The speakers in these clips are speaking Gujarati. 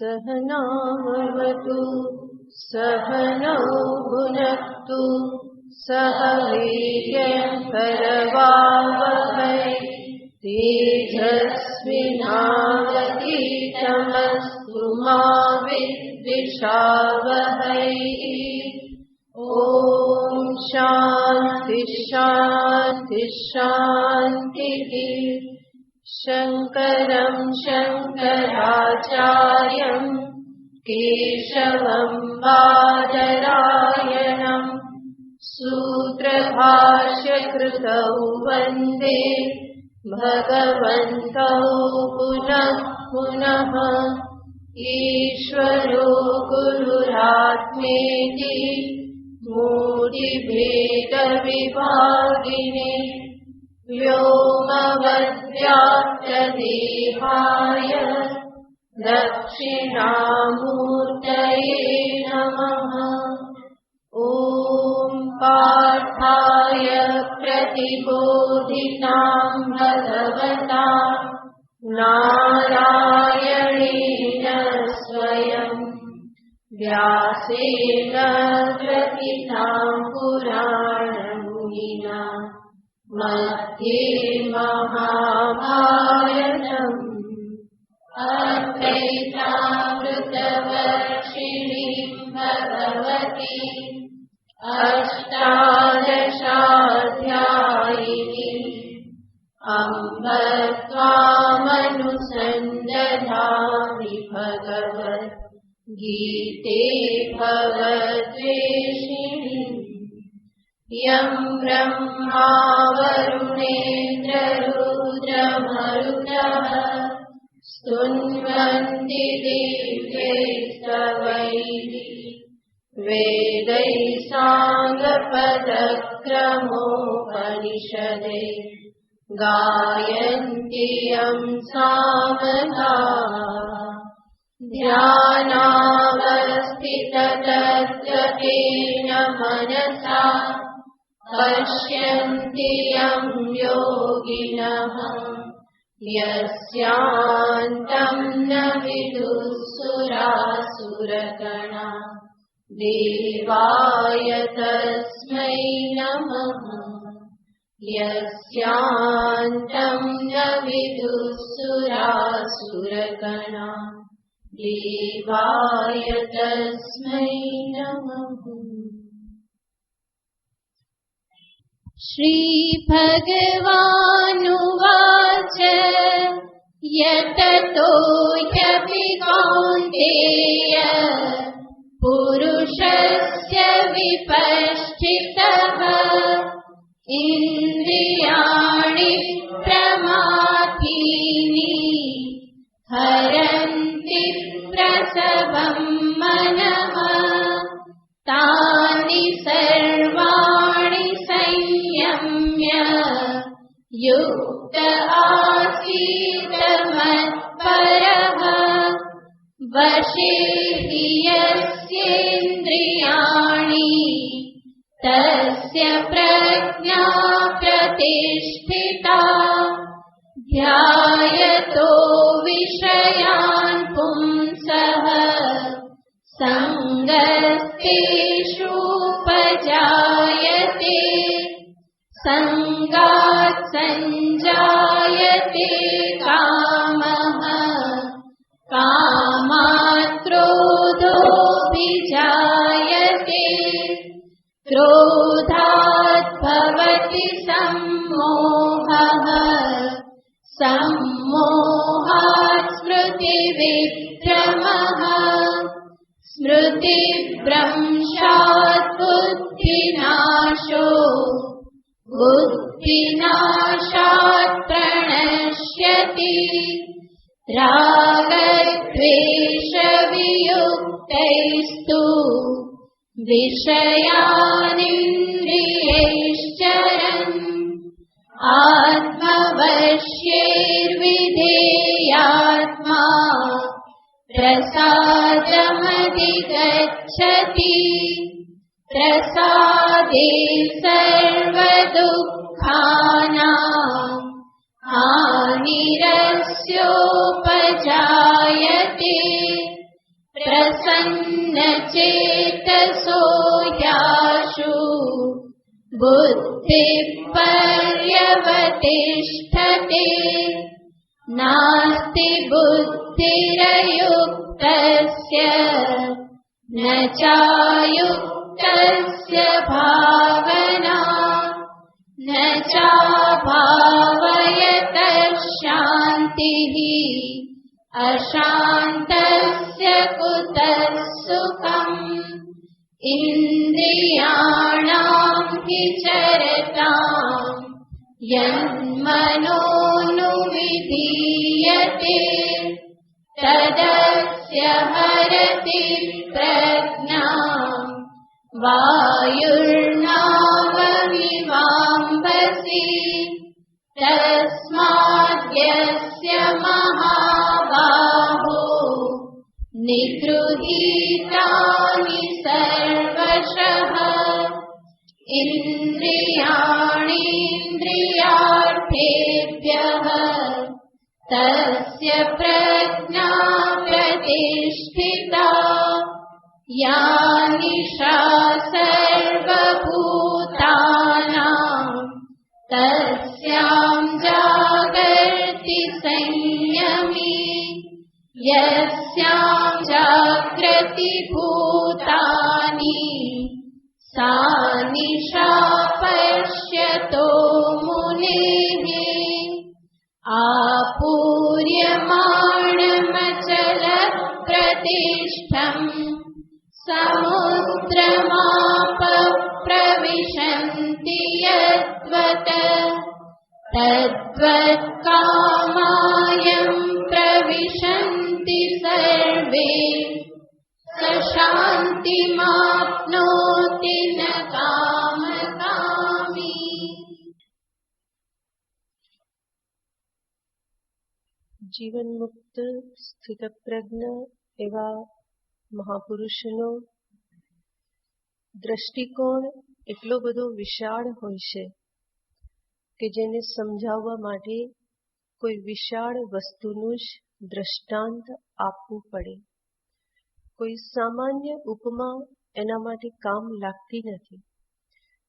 सहनावतु सहनौ भुनक्तु सह वीर्यं करवावहै तेजस्विनावधीतमस्तु मा विद्विषावहै। ॐ शान्ति शान्ति शान्तिः। शङ्करं शङ्कराचार्यं केशवं बादरायणं सूत्रभाष्यकृतौ वन्दे भगवन्तौ पुनः पुनः। ईश्वरो गुरुरात्मेति मूर्तिभेदविभागिने व्योमवद्व्याप्तदेहाय दक्षिणामूर्तये नमः। ॐ पार्थाय प्रतिबोधितां भगवता नारायणेन स्वयं व्यासेन ग्रथितां पुराणमुनिना मध्ये महाभारतम् अद्वैतामृतवर्षिणीं भगवतीम् अष्टादशाध्यायिनीम् अम्ब त्वामनुसन्दधामि भगवद्गीते भगवद्वेषिणीम्। यं ब्रह्मा वरुणेन्द्ररुद्रमरुतः स्तुन्वन्ति दिव्यैस्तवैः वेदैः साङ्गपदक्रमोपनिषदे गायन्ति यं सामगाः। ध्यानावस्थिततद्गतेन मनसा पश्यन्ति यं योगिनः यस्यान्तं न विदुःसुरासुरगणा देवाय तस्मै नमः। यस्यान्तं न विदुःसुरासुरगणा देवाय तस्मै नमः। श्रीभगवानुवाच यततो ह्यपि कौन्तेय पुरुषस्य विपश्चितः इन्द्रियाणि प्रमाथीनि हरन्ति प्रसवं मनः तानि सर्वाणि संयम्य युक्त आसीत् मत्परः। वशे हि यस्येन्द्रियाणि तस्य प्रज्ञा प्रतिष्ठिता ध्यायतो विषयान् पुंसः सङ्गस्तेषूपजायते सङ्गात् सञ्जायते कामः कामात् क्रोधोऽभिजायते क्रोधात् भवति सम्मोहः सम्मोहात् स्मृतिविभ्रमः स्मृतिभ्रंशात् बुद्धिनाशो बुद्धिनाशात् प्रणश्यति रागद्वेषवियुक्तैस्तु विषयानिन्द्रियैश्चरन् आत्मवश्यैर्विधेयात्मा प्रसादमधिगच्छति प्रसादे सर्वदुःखानां हानिरस्योपजायते प्रसन्नचेतसो यासु बुद्धिपर्यवतिष्ठते नास्ति बुद्धिरयुक्तस्य न चायुक्तस्य भावना न चाभावयतः शान्तिः अशान्तस्य कुतः सुखम् इन्द्रियाणां हि चरताम् यन्मनोनुविधीयते तदस्य हरति प्रज्ञाम् वायुर्नावमिवाम्भसि तस्माद्यस्य महाबाहो निगृहीतानि सर्वशः इन्द्रियाणीन्द्रियार्थेभ्यः तस्य प्रज्ञा प्रतिष्ठिता या निशा सर्वभूतानां तस्यां जागर्ति संयमी यस्यां जागृति भूतानि सा निशा पश्यतो मुनिः आपूर्यमाणमचलप्रतिष्ठम् समुद्रमाप प्रविशन्ति यद्वत् तद्वत् कामायं प्रविशन्ति सर्वे स शान्तिमाप्नोति न कामकामी। જીવન મુક્ત સ્થિતપ્રજ્ઞ એવા મહાપુરુષનો દ્રષ્ટિકોણ એટલો બધો વિશાળ હોય છે કે જેને સમજાવવા માટે કોઈ વિશાળ વસ્તુનું જ દ્રષ્ટાંત આપવું પડે. કોઈ સામાન્ય ઉપમા એના માટે કામ લાગતી નથી.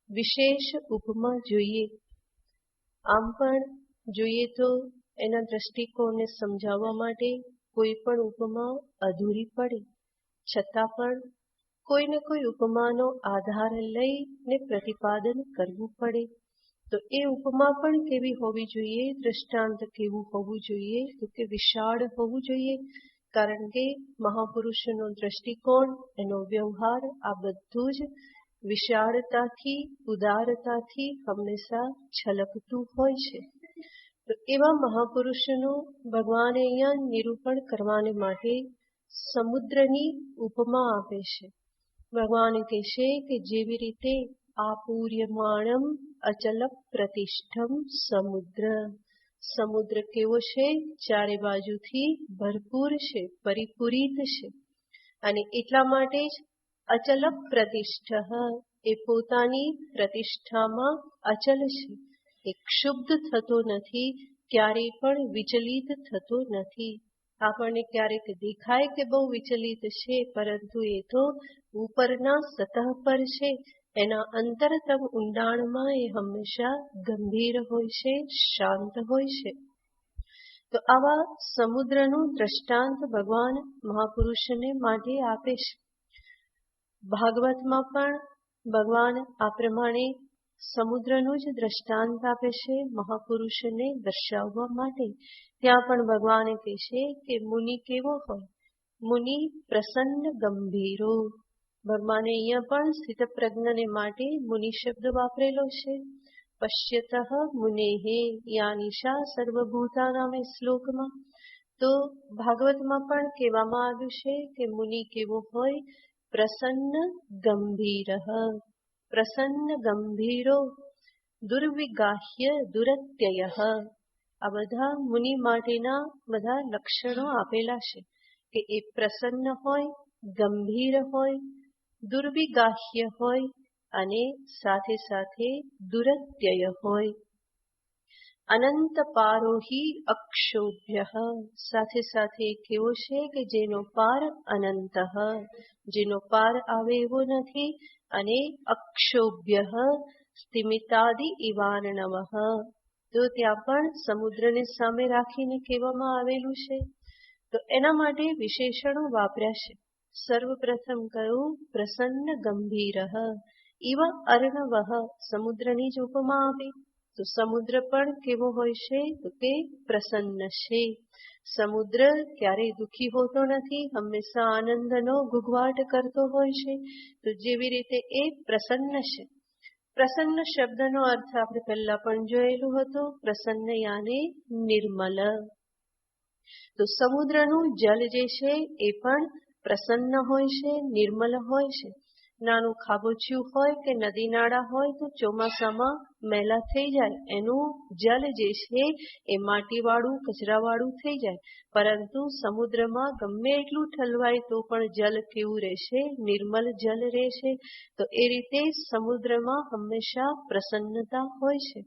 વિશેષ ઉપમા જોઈએ. આમ પણ જોઈએ તો એના દ્રષ્ટિકોણને સમજાવવા માટે કોઈ પણ ઉપમા અધૂરી પડે. છતાં પણ કોઈને કોઈ ઉપમાનો આધાર લઈને પ્રતિપાદન કરવું પડે. તો એ ઉપમા પણ કેવી હોવી જોઈએ, દ્રષ્ટાંત કેવું હોવું જોઈએ, તો કે વિશાળ હોવું જોઈએ. કારણ કે મહાપુરુષનો દ્રષ્ટિકોણ, એનો વ્યવહાર, આ બધું જ વિશાળતાથી, ઉદારતાથી હંમેશા છલકતું હોય છે. તો એવા મહાપુરુષનું ભગવાને અહીંયા નિરૂપણ કરવાને માટે સમુદ્રની ઉપમા આપે છે. ભગવાન કહેશે કે જેવી રીતે આપૂર્યમાણમ અચલ પ્રતિષ્ઠમ સમુદ્ર. સમુદ્ર કેવો છે? ચારે બાજુથી ભરપૂર છે, પરિપૂરિત છે. અને એટલા માટે જ અચલ પ્રતિષ્ઠ, એ પોતાની પ્રતિષ્ઠામાં અચલ છે. એ ક્ષુબ્ધ થતો નથી, ક્યારેય પણ વિચલિત થતો નથી. આપણને ક્યારેક દેખાય કે બહુ વિચલિત છે, પરંતુ એ તો ઉપરના સતહ પર છે. એના અંતરતમ ઊંડાણમાં એ હંમેશા ગંભીર હોય છે, શાંત હોય છે. તો આવા સમુદ્રનું દ્રષ્ટાંત ભગવાન મહાપુરુષને માટે આપે છે. ભાગવતમાં પણ ભગવાન આ પ્રમાણે સમુદ્રનું જ દ્રષ્ટાંત આપે છે મહાપુરુષને દર્શાવવા માટે. ત્યાં પણ ભગવાને કહે છે કે મુનિ કેવો હોય? મુનિ પ્રસન્ન ગંભીરો. ભગવાને અહીંયા પણ સ્થિતપ્રજ્ઞને માટે મુનિ શબ્દ વાપરેલો છે. પશ્યતઃ મુનેહે યાનિશા સર્વભૂતાનામ શ્લોકમાં. તો ભાગવતમાં પણ કહેવામાં આવ્યું છે કે મુનિ કેવો હોય? પ્રસન્ન ગંભીર. પ્રસન્ન ગંભીરો દુર્વિગાહ્ય દુરત્યય. આ બધા મુનિ માટેના બધા લક્ષણો આપેલા છે કે એ પ્રસન્ન હોય, ગંભીર હોય, દુર્વિગાહ્ય હોય અને સાથે સાથે દુરત્યય હોય. અનંત પારોહી અક્ષોભ્ય, સાથે સાથે કેવો છે કે જેનો પાર અનંત, જેનો પાર આવે એવો નથી. અને અક્ષોભ્ય સ્થિમિતાદિ ઇવાનનવ, તો ત્યાં પણ સમુદ્રને સામે રાખીને કહેવામાં આવેલું છે. તો એના માટે વિશેષણો વાપર્યા છે. સર્વપ્રથમ કહ્યું પ્રસન્ન ગંભીર ઇવ અર્ણવ, સમુદ્રની જ ઉપમા આપી. તો સમુદ્ર પણ કેવો હોય છે? તો કે પ્રસન્ન છે. સમુદ્ર ક્યારેય દુઃખી હોતો નથી, હંમેશા આનંદનો ઘૂઘવાટ કરતો હોય છે. તો જેવી રીતે એ પ્રસન્ન છે. પ્રસન્ન શબ્દનો અર્થ આપણે પહેલા પણ જોયેલું હતું, પ્રસન્ન યાને નિર્મલ. તો સમુદ્રનું જલ જે છે એ પણ પ્રસન્ન હોય છે, નિર્મલ હોય છે. નાનું ખાબોચિયું હોય કે નદી નાળા હોય તો ચોમાસામાં મેલા થઈ જાય, એનું જલ જે છે એ માટીવાળું કચરાવાળું થઈ જાય. પરંતુ સમુદ્રમાં ગમે એટલું ઠલવાય તો પણ જલ કેવું રહેશે? નિર્મલ જલ રહેશે. તો એ રીતે સમુદ્રમાં હંમેશા પ્રસન્નતા હોય છે.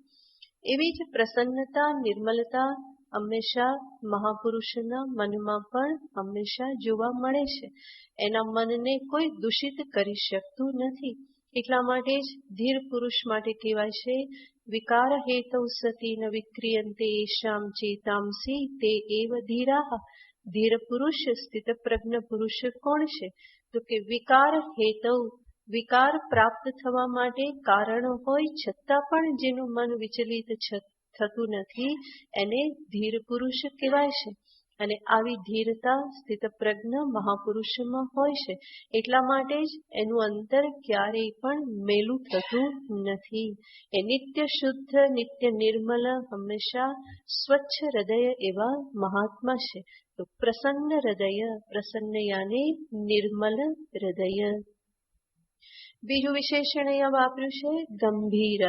એવી જ પ્રસન્નતા, નિર્મલતા હંમેશા મહાપુરુષના મનમાં પણ હંમેશા જોવા મળે છે. એના મનને કોઈ દૂષિત કરી શકતું નથી. એટલા માટે જ ધીર પુરુષ માટે કહેવાય છે વિકાર હેતૌ સતી ન વિક્રિયંતે એશામ ચેતાંસી તે એવ ધીરાહ. ધીર પુરુષ, સ્થિત પ્રજ્ઞ પુરુષ કોણ છે? તો કે વિકાર હેતૌ, વિકાર પ્રાપ્ત થવા માટે કારણ હોય છતાં પણ જેનું મન વિચલિત થતું નથી એને ધીર પુરુષ કહેવાય છે. અને આવી ધીરતા સ્થિત પ્રજ્ઞ મહાપુરુષમાં હોય છે. એટલા માટે જ એનું અંતર ક્યારેય પણ મેલું થતું નથી. એ નિત્ય શુદ્ધ, નિત્ય નિર્મલ, હંમેશા સ્વચ્છ હૃદય એવા મહાત્મા છે. તો પ્રસન્ન હૃદય, પ્રસન્ન યાને નિર્મલ હૃદય. બીજું વિશેષણ અહીંયા વાપર્યું છે ગંભીર.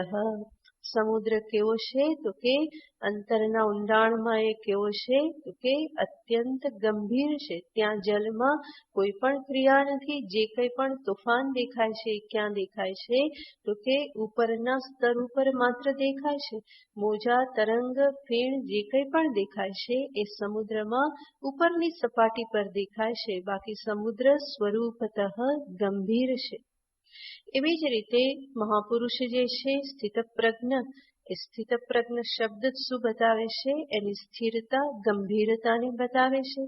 સમુદ્ર કેવો છે? તો કે અંતરના ઊંડાણમાં એ કેવો છે? તો કે અત્યંત ગંભીર છે. ત્યાં જલમાં કોઈ પણ ક્રિયા નથી. જે કંઈ પણ તોફાન દેખાય છે ક્યાં દેખાય છે? તો કે ઉપરના સ્તર ઉપર માત્ર દેખાય છે. મોજા, તરંગ, ફેણ જે કંઈ પણ દેખાય છે એ સમુદ્રમાં ઉપરની સપાટી પર દેખાય છે. બાકી સમુદ્ર સ્વરૂપતઃ ગંભીર છે. એવી જ રીતે મહાપુરુષ જે છે સ્થિત પ્રજ્ઞ, એ સ્થિત પ્રજ્ઞ શબ્દ જ શું બતાવે છે? એની સ્થિરતા, ગંભીરતાને બતાવે છે.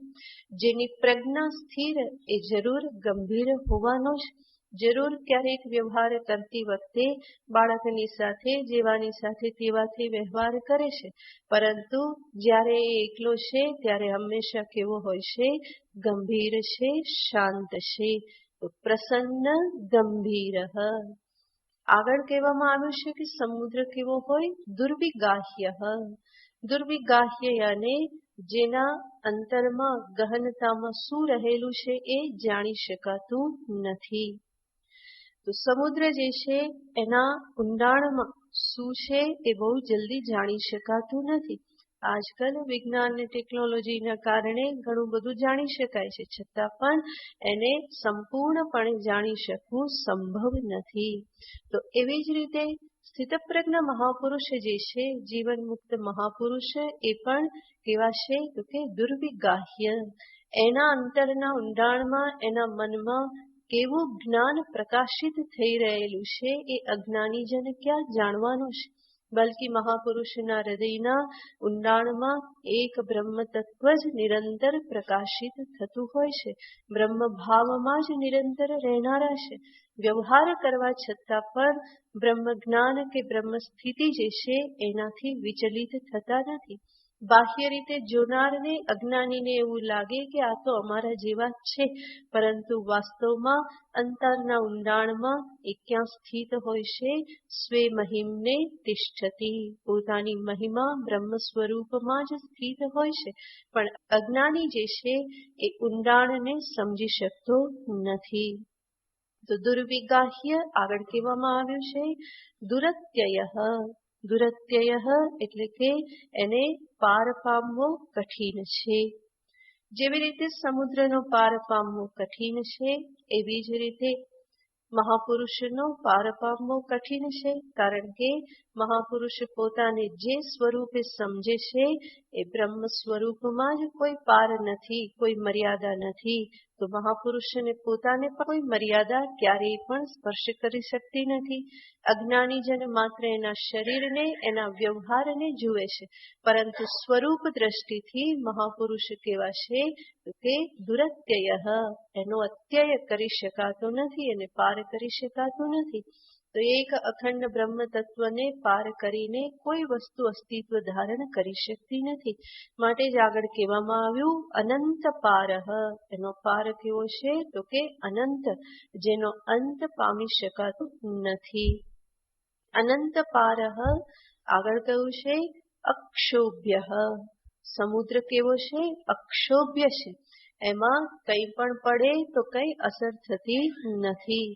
જેની પ્રજ્ઞા સ્થિર એ જરૂર ગંભીર હોવાનો જ. જરૂર ક્યારેક વ્યવહાર કરતી વખતે બાળકની સાથે જેવાની સાથે તેવાથી વ્યવહાર કરે છે, પરંતુ જ્યારે એ એકલો છે ત્યારે હંમેશા કેવો હોય છે? ગંભીર છે, શાંત છે. તો પ્રસન્ન ગંભીર. આગળ કહેવામાં આવ્યું છે કે સમુદ્ર કેવો હોય? દુર્વિગાહ્ય. દુર્વિગાહ્ય યાને જેના અંતરમાં ગહનતામાં શું રહેલું છે એ જાણી શકાતું નથી. તો સમુદ્ર જે છે એના ઊંડાણમાં શું છે એ બહુ જલ્દી જાણી શકાતું નથી. આજકાલ વિજ્ઞાન અને ટેકનોલોજીના કારણે ઘણું બધું જાણી શકાય છે, છતાં પણ એને સંપૂર્ણપણે જાણી શકવું સંભવ નથી. તો એવી જ રીતે સ્થિતપ્રજ્ઞ મહાપુરુષ જે છે, જીવન મુક્ત મહાપુરુષ, એ પણ કેવા છે? તો કે દુર્વિગાહ્ય. એના અંતરના ઊંડાણમાં, એના મનમાં કેવું જ્ઞાન પ્રકાશિત થઈ રહેલું છે એ અજ્ઞાનીજન ક્યાં જાણવાનો છે? બલ્કિ મહાપુરુષના હૃદયના ઊંડાણમાં એક બ્રહ્મ તત્વ જ નિરંતર પ્રકાશિત થતું હોય છે. બ્રહ્મ ભાવમાં જ નિરંતર રહેનારા છે. વ્યવહાર કરવા છતાં પણ બ્રહ્મ જ્ઞાન કે બ્રહ્મ સ્થિતિ જે છે એનાથી વિચલિત થતા નથી. બાહ્ય રીતે જોનારને, અજ્ઞાનીને એવું લાગે કે આ તો અમારા જેવા જ છે, પરંતુ વાસ્તવમાં અંતરના ઊંડાણમાં એ ક્યાં સ્થિત હોય છે? સ્વે મહિમને તિષ્ઠતી, પોતાની મહિમા બ્રહ્મ સ્વરૂપમાં જ સ્થિત હોય છે. પણ અજ્ઞાની જે છે એ ઊંડાણને સમજી શકતો નથી. તો દુર્વિગાહ્ય આગળ કહેવામાં આવ્યું છે દુરત્યય. દુરત્યય એટલે કે એને પાર પામવો કઠિન છે. જેવી રીતે સમુદ્રનો પાર પામવો કઠિન છે, એવી જ રીતે મહાપુરુષનો પાર પામવો કઠિન છે. કારણ કે મહાપુરુષ પોતાને જે સ્વરૂપે સમજે છે એ બ્રહ્મ સ્વરૂપમાં જ કોઈ પાર નથી, કોઈ મર્યાદા નથી. તો મહાપુરુષને પોતાને પણ કોઈ મર્યાદા ક્યારેય પણ સ્પર્શ કરી શકતી નથી. અજ્ઞાનીજન માત્ર એના શરીરને, એના વ્યવહારને જુએ છે, પરંતુ સ્વરૂપ દ્રષ્ટિથી મહાપુરુષ કેવા છે કે દુરત્યય, એનો અત્યય કરી શકાતો નથી, એને પાર કરી શકાતો નથી. તો એક અખંડ બ્રહ્મ તત્વને પાર કરીને કોઈ વસ્તુ અસ્તિત્વ ધારણ કરી શકતી નથી. માટે જ આગળ કહેવામાં આવ્યું અનંત પારહ, એનો પાર કેવો છે તો કે અનંત, જેનો અંત પામી શકાતો નથી. અનંત પારહ આગળ કહ્યું છે અક્ષોભ્ય. સમુદ્ર કેવો છે? અક્ષોભ્ય છે. એમાં કંઈ પણ પડે તો કંઈ અસર થતી નથી.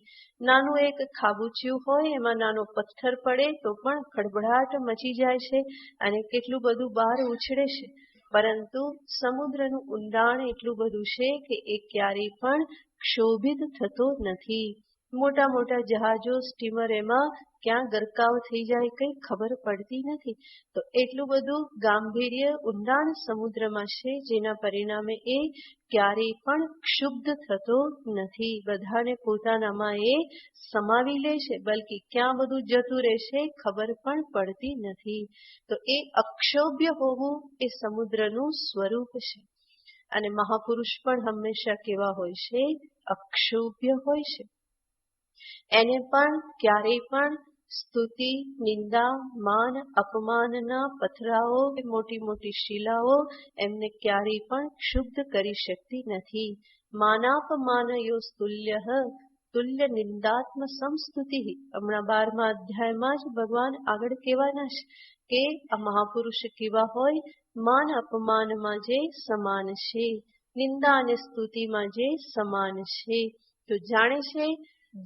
નાનું એક ખાબુચિયું હોય, એમાં નાનો પથ્થર પડે તો પણ ખળભળાટ મચી જાય છે અને કેટલું બધું બહાર ઉછળે છે. પરંતુ સમુદ્રનું ઊંડાણ એટલું બધું છે કે એ ક્યારેય પણ ક્ષોભિત થતો નથી. મોટા મોટા જહાજો, સ્ટીમર, એમાં ક્યાં ગરકાવ થઈ જાય કંઈ ખબર પડતી નથી. તો એટલું બધું ગાંભીર્ય, ઊંડાણ સમુદ્રમાં છે, જેના પરિણામે એ ક્યારેય પણ ક્ષુબ્ધ થતો નથી. બધાને પોતાનામાં એ સમાવી લે છે, બલ્કિ ક્યાં બધું જતું રહેશે ખબર પણ પડતી નથી. તો એ અક્ષોભ્ય હોવું એ સમુદ્રનું સ્વરૂપ છે. અને મહાપુરુષ પણ હંમેશા કેવા હોય છે? અક્ષોભ્ય હોય છે. એને પણ ક્યારેય પણ સ્તુતિ, નિંદા, માન, અપમાનના પથરાઓ, મોટી મોટી શિલાઓ એમને ક્યારેય પણ ક્ષુબ્ધ કરી શકતી નથી. માનાપમાનયો તુલ્ય તુલ્ય નિંદાત્મ સંસ્તુતિ. હમણાં 12મા અધ્યાયમાં જ ભગવાન આગળ કહેવાના છે કે આ મહાપુરુષ કેવા હોય? માન અપમાનમાં જે સમાન છે, નિંદા અને સ્તુતિમાં જે સમાન છે. તો જાણે છે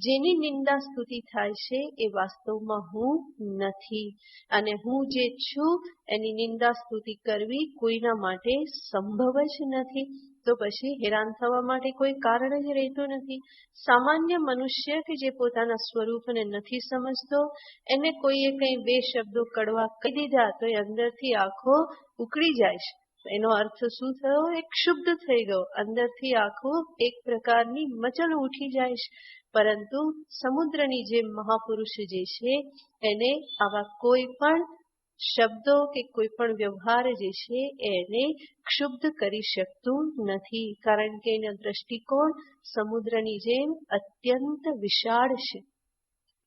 જેની નિંદા સ્તુતિ થાય છે એ વાસ્તવમાં હું નથી, અને હું જે છું એની નિંદા સ્તુતિ કરવી કોઈના માટે સંભવ જ નથી. તો પછી હેરાન થવા માટે કોઈ કારણ જ રહેતું નથી. સામાન્ય મનુષ્ય કે જે પોતાના સ્વરૂપને નથી સમજતો, એને કોઈએ કંઈ બે શબ્દો કડવા કહી દીધા તો એ અંદરથી આખો ઉકળી જાય છે. એનો અર્થ શું થયો? એ ક્ષુબ્ધ થઈ ગયો. અંદરથી આખું એક પ્રકારની મચલ ઉઠી જાય છે. પરંતુ સમુદ્રની જેમ મહાપુરુષ જે છે એને આવા કોઈ પણ શબ્દો કે કોઈ પણ વ્યવહાર જે છે એને ક્ષુબ્ધ કરી શકતું નથી, કારણ કે એનો દ્રષ્ટિકોણ સમુદ્રની જેમ અત્યંત વિશાળ છે.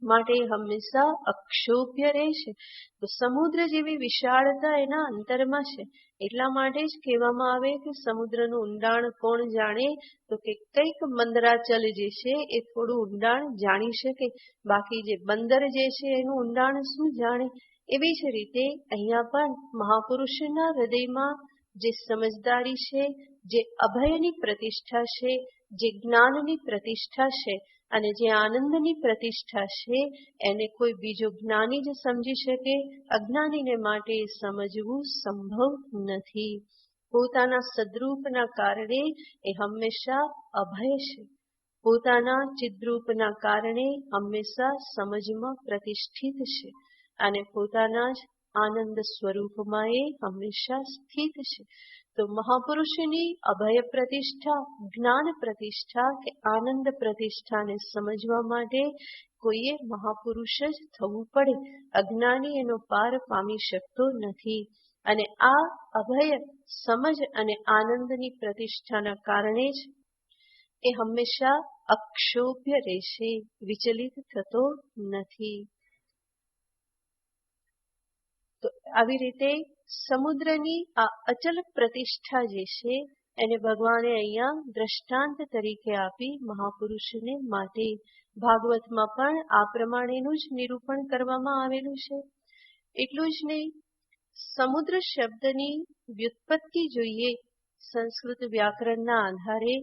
માટે હંમેશા અક્ષોભ્ય રહે છે. તો સમુદ્ર જેવી વિશાળતા એના અંતરમાં છે. એટલા માટે જ કહેવામાં આવે કે સમુદ્રનું ઊંડાણ કોણ જાણે? તો કે કંઈક મંદરાચલ જે છે એ થોડું ઊંડાણ જાણી શકે, બાકી જે બંદર જે છે એનું ઊંડાણ શું જાણે? એવી જ રીતે અહીંયા પણ મહાપુરુષના હૃદયમાં જે સમજદારી છે, જે અભયની પ્રતિષ્ઠા છે, જે જ્ઞાનની પ્રતિષ્ઠા છે અને જે આનંદની પ્રતિષ્ઠા છે, એને કોઈ બીજો જ્ઞાની જ સમજી શકે. અજ્ઞાનીને માટે સમજવું સંભવ નથી. પોતાના સદ્રૂપના કારણે એ હંમેશા અભય છે. પોતાના ચિદ્રૂપના કારણે હંમેશા સમજમાં પ્રતિષ્ઠિત છે અને પોતાના જ આનંદ સ્વરૂપમાં એ હંમેશા સ્થિત છે. તો મહાપુરુષની અભય પ્રતિષ્ઠા, જ્ઞાન પ્રતિષ્ઠા કે આનંદ પ્રતિષ્ઠાને સમજવા માટે કોઈએ મહાપુરુષ જ થવું પડે. અજ્ઞાની એનો પાર પામી શકતો નથી. અને આ અભય સમજ અને આનંદની પ્રતિષ્ઠાના કારણે જ એ હંમેશા અક્ષોભ્ય રહેશે, વિચલિત થતો નથી. તો આવી રીતે સમુદ્રની આ અચલ પ્રતિષ્ઠા જે છે એને ભગવાને અહીંયા દ્રષ્ટાંત તરીકે આપી મહાપુરુષને માટે. ભાગવતમાં પણ આ પ્રમાણેનું જ નિરૂપણ કરવામાં આવેલું છે. એટલું જ નહીં, સમુદ્ર શબ્દની વ્યુત્પત્તિ જોઈએ સંસ્કૃત વ્યાકરણના આધારે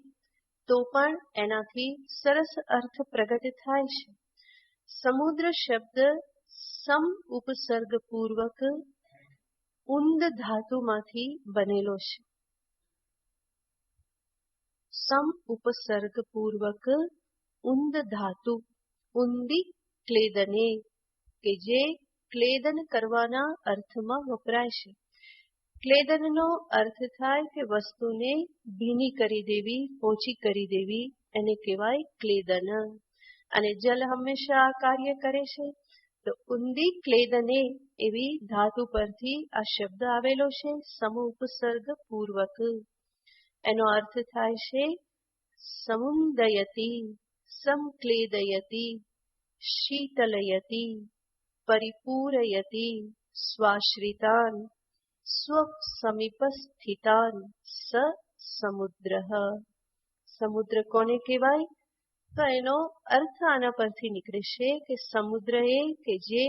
તો પણ એનાથી સરસ અર્થ પ્રગટ થાય છે. સમુદ્ર શબ્દ સમ ઉપસર્ગ પૂર્વક ઉંદ ધાતુમાંથી બનેલો છે. સમ ઉપસર્ગ પૂર્વક ઉંદ ધાતુ, ઉંદી ક્લેદને, કે જે ક્લેદન કરવાના અર્થમાં વપરાય છે. ક્લેદનનો અર્થ થાય કે વસ્તુને ભીની કરી દેવી, ઓછી કરી દેવી, એને કહેવાય ક્લેદન. અને જલ હંમેશા આ કાર્ય કરે છે. તો ઉંદી ક્લેદને એવી ધાતુ પરથી આ શબ્દ આવેલો છે, સમુપસર્ગ પૂર્વક. એનો અર્થ થાય છે સમુદયતી, સંક્લેદયતી, શીતલયતી, પરિપૂરયતી, સ્વાશ્રિતાન, સ્વસમીપસ્થિતાન સ સમુદ્રઃ. સમુદ્ર કોને કહેવાય? તો એનો અર્થ આના પરથી નીકળે છે કે સમુદ્ર એ કે જે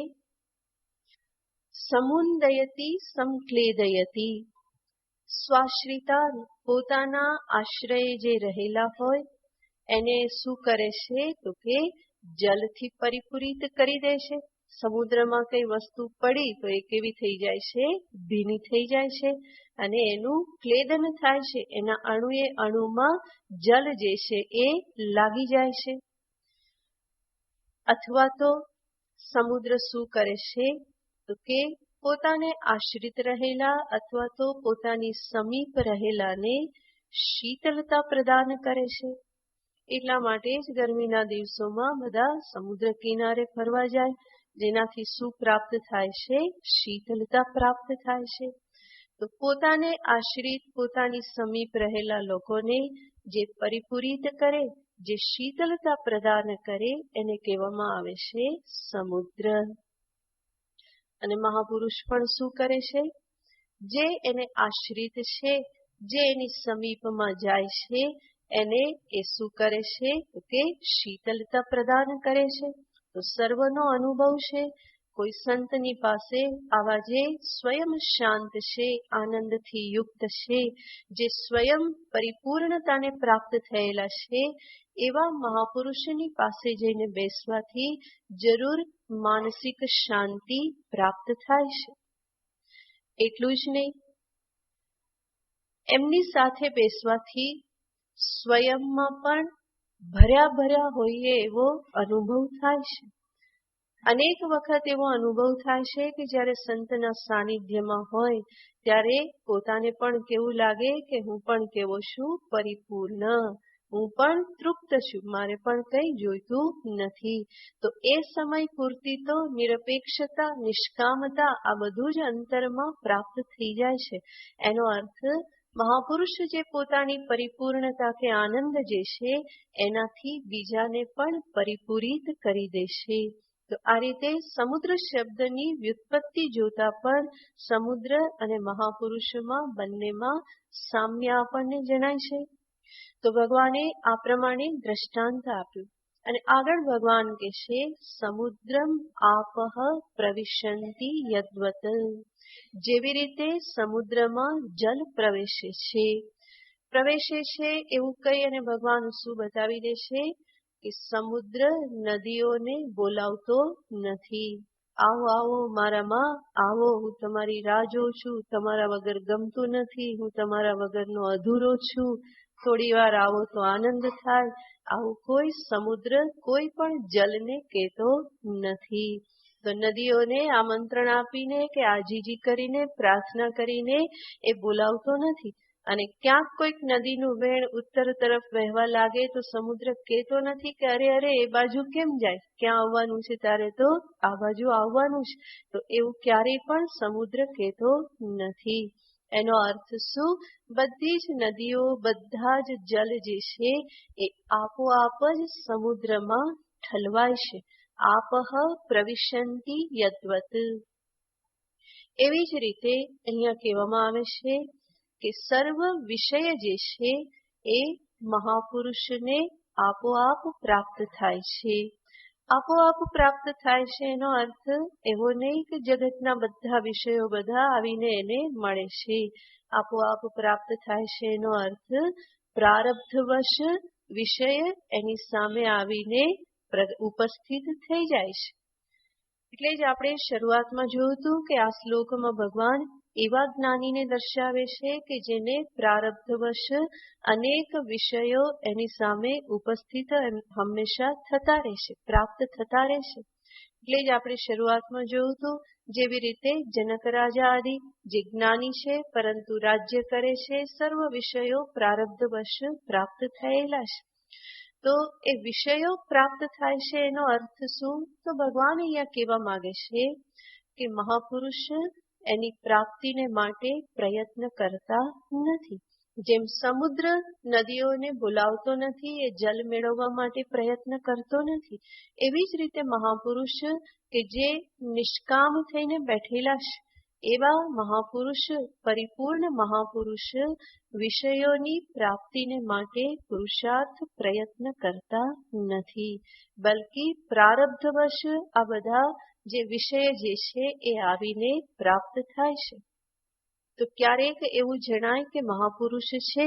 સમુદયતી, સંક્લેદયતી, સ્વાશ્રિતાન, પોતાના આશ્રયે જે રહેલા હોય એને શું કરે છે? તો કે જલથી પરિપૂરિત કરી દે છે. સમુદ્રમાં કઈ વસ્તુ પડી તો એ કેવી થઈ જાય છે? ભીની થઈ જાય છે અને એનું ક્લેદન થાય છે. એના અણુએ અણુમાં જલ જે છે એ લાગી જાય છે. અથવા તો સમુદ્ર શું કરે છે? તો કે પોતાને આશ્રિત રહેલા અથવા તો પોતાની સમીપ રહેલાને શીતલતા પ્રદાન કરે છે. એટલા માટે જ ગરમીના દિવસોમાં બધા સમુદ્ર કિનારે ફરવા જાય, જેનાથી શું પ્રાપ્ત થાય છે? શીતલતા પ્રાપ્ત થાય છે. તો પોતાને આશ્રિત, પોતાની સમીપ રહેલા લોકોને જે પરિપૂરિત કરે, જે શીતલતા પ્રદાન કરે, એને કહેવામાં આવે છે સમુદ્ર. અને મહાપુરુષ પણ શું કરે છે? જે એને આશ્રિત છે, જે એની સમીપમાં જાય છે, એને એ શું કરે છે? તો કે શીતલતા પ્રદાન કરે છે. તો સર્વનો અનુભવ છે. કોઈ સંતની પાસે આવા જે સ્વયં શાંત છે, આનંદથી યુક્ત છે, જે સ્વયં પરિપૂર્ણતાને પ્રાપ્ત થયેલા છે, એવા મહાપુરુષની પાસે જઈને બેસવાથી જરૂર માનસિક શાંતિ પ્રાપ્ત થાય છે. એટલું જ નહીં, એમની સાથે બેસવાથી સ્વયંમાં પણ ભર્યા હોઈએ એવો અનુભવ થાય છે. અનેક વખત એવો અનુભવ થાય છે કે જ્યારે સંતના સાનિધ્યમાં હોય ત્યારે પોતાને પણ કેવું લાગે કે હું પણ કેવો છું? પરિપૂર્ણ, હું પણ તૃપ્ત છું, મારે પણ કંઈ જોઈતું નથી. તો એ સમય પૂરતી તો નિરપેક્ષતા, નિષ્કામતા આ બધું જ અંતરમાં પ્રાપ્ત થઈ જાય છે. એનો અર્થ મહાપુરુષ જે પોતાની પરિપૂર્ણતા કે આનંદ જે છે એનાથી બીજાને પણ પરિપૂરિત કરી દેશે. તો આ રીતે સમુદ્ર શબ્દની વ્યુત્પત્તિ જોતા પણ સમુદ્ર અને મહાપુરુષમાં બંનેમાં સામ્ય આપણને જણાય છે. તો ભગવાને આ પ્રમાણે દ્રષ્ટાંત આપ્યું અને આગળ ભગવાન કહે છે સમુદ્રમ આપઃ પ્રવિશંતિ યદ્વત. જેવી રીતે સમુદ્રમાં જલ પ્રવેશે છે એવું કહી અને ભગવાન શું બતાવી દે છે કે સમુદ્ર નદીઓને બોલાવતો નથી. આવો આવો મારામાં આવો, હું તમારી રાહ જોઉં છું, તમારા વગર ગમતું નથી, હું તમારા વગરનો અધૂરો છું, થોડી વાર આવો તો આનંદ થાય. આવું કોઈ સમુદ્ર કોઈ પણ જલને કહેતો નથી. તો નદીઓને આમંત્રણ આપીને કે આજીજી કરીને, પ્રાર્થના કરીને એ બોલાવતો નથી. અને ક્યાંક કોઈક નદીનું વહેણ ઉત્તર તરફ વહેવા લાગે તો સમુદ્ર કહેતો નથી કે અરે અરે એ બાજુ કેમ જાય, ક્યાં આવવાનું છે તારે, તો આ બાજુ આવવાનું છે. તો એવું ક્યારેય પણ સમુદ્ર કહેતો નથી. એનો અર્થ શું? બધી જ નદીઓ, બધા જ જલ જે છે એ આપોઆપ જ સમુદ્રમાં ઠલવાય છે. આપઃ પ્રવિશંતિ યદ્વત. એવી જ રીતે અહીંયા કહેવામાં આવે છે કે સર્વ વિષય જે છે એ મહાપુરુષને આપોઆપ પ્રાપ્ત થાય છે. આપોઆપ પ્રાપ્ત થાય છે એનો અર્થ એવો નહીં કે જગતના બધા વિષયો બધા આવીને એને મળે છે. આપોઆપ પ્રાપ્ત થાય છે એનો અર્થ પ્રારબ્ધવશ વિષય એની સામે આવીને ઉપસ્થિત થઈ જાય છે. એટલે જ આપણે શરૂઆતમાં જોયું હતું કે આ શ્લોકમાં ભગવાન એવા જ્ઞાનીને દર્શાવે છે કે જેને પ્રારબ્ધવશ અનેક વિષયો એની સામે ઉપસ્થિત હંમેશા થતા રહેશે, પ્રાપ્ત થતા રહેશે. એટલે જ આપણે શરૂઆતમાં જોયું હતું, જેવી રીતે જનક રાજા આદિ જે જ્ઞાની છે પરંતુ રાજ્ય કરે છે, સર્વ વિષયો પ્રારબ્ધવશ પ્રાપ્ત થયેલા છે. તો એ વિષયો પ્રાપ્ત થાય છે એનો અર્થ શું? તો ભગવાન અહીંયા કહેવા માંગે છે કે મહાપુરુષ એની પ્રાપ્તિને માટે પ્રયત્ન કરતા નથી. જેમ સમુદ્ર નદીઓને બોલાવતો નથી, એ જલ મેળવવા માટે પ્રયત્ન કરતો નથી, એવી જ રીતે મહાપુરુષ કે જે નિષ્કામ થઈને બેઠેલા છે, એવા મહાપુરુષ, પરિપૂર્ણ મહાપુરુષ વિષયોની પ્રાપ્તિને માટે પુરુષાર્થ પ્રયત્ન કરતા નથી, બલ્કિ પ્રારબ્ધવશ આ બધા જે વિષય જે છે એ આવીને પ્રાપ્ત થાય છે. તો ક્યારેક એવું જણાય કે મહાપુરુષ છે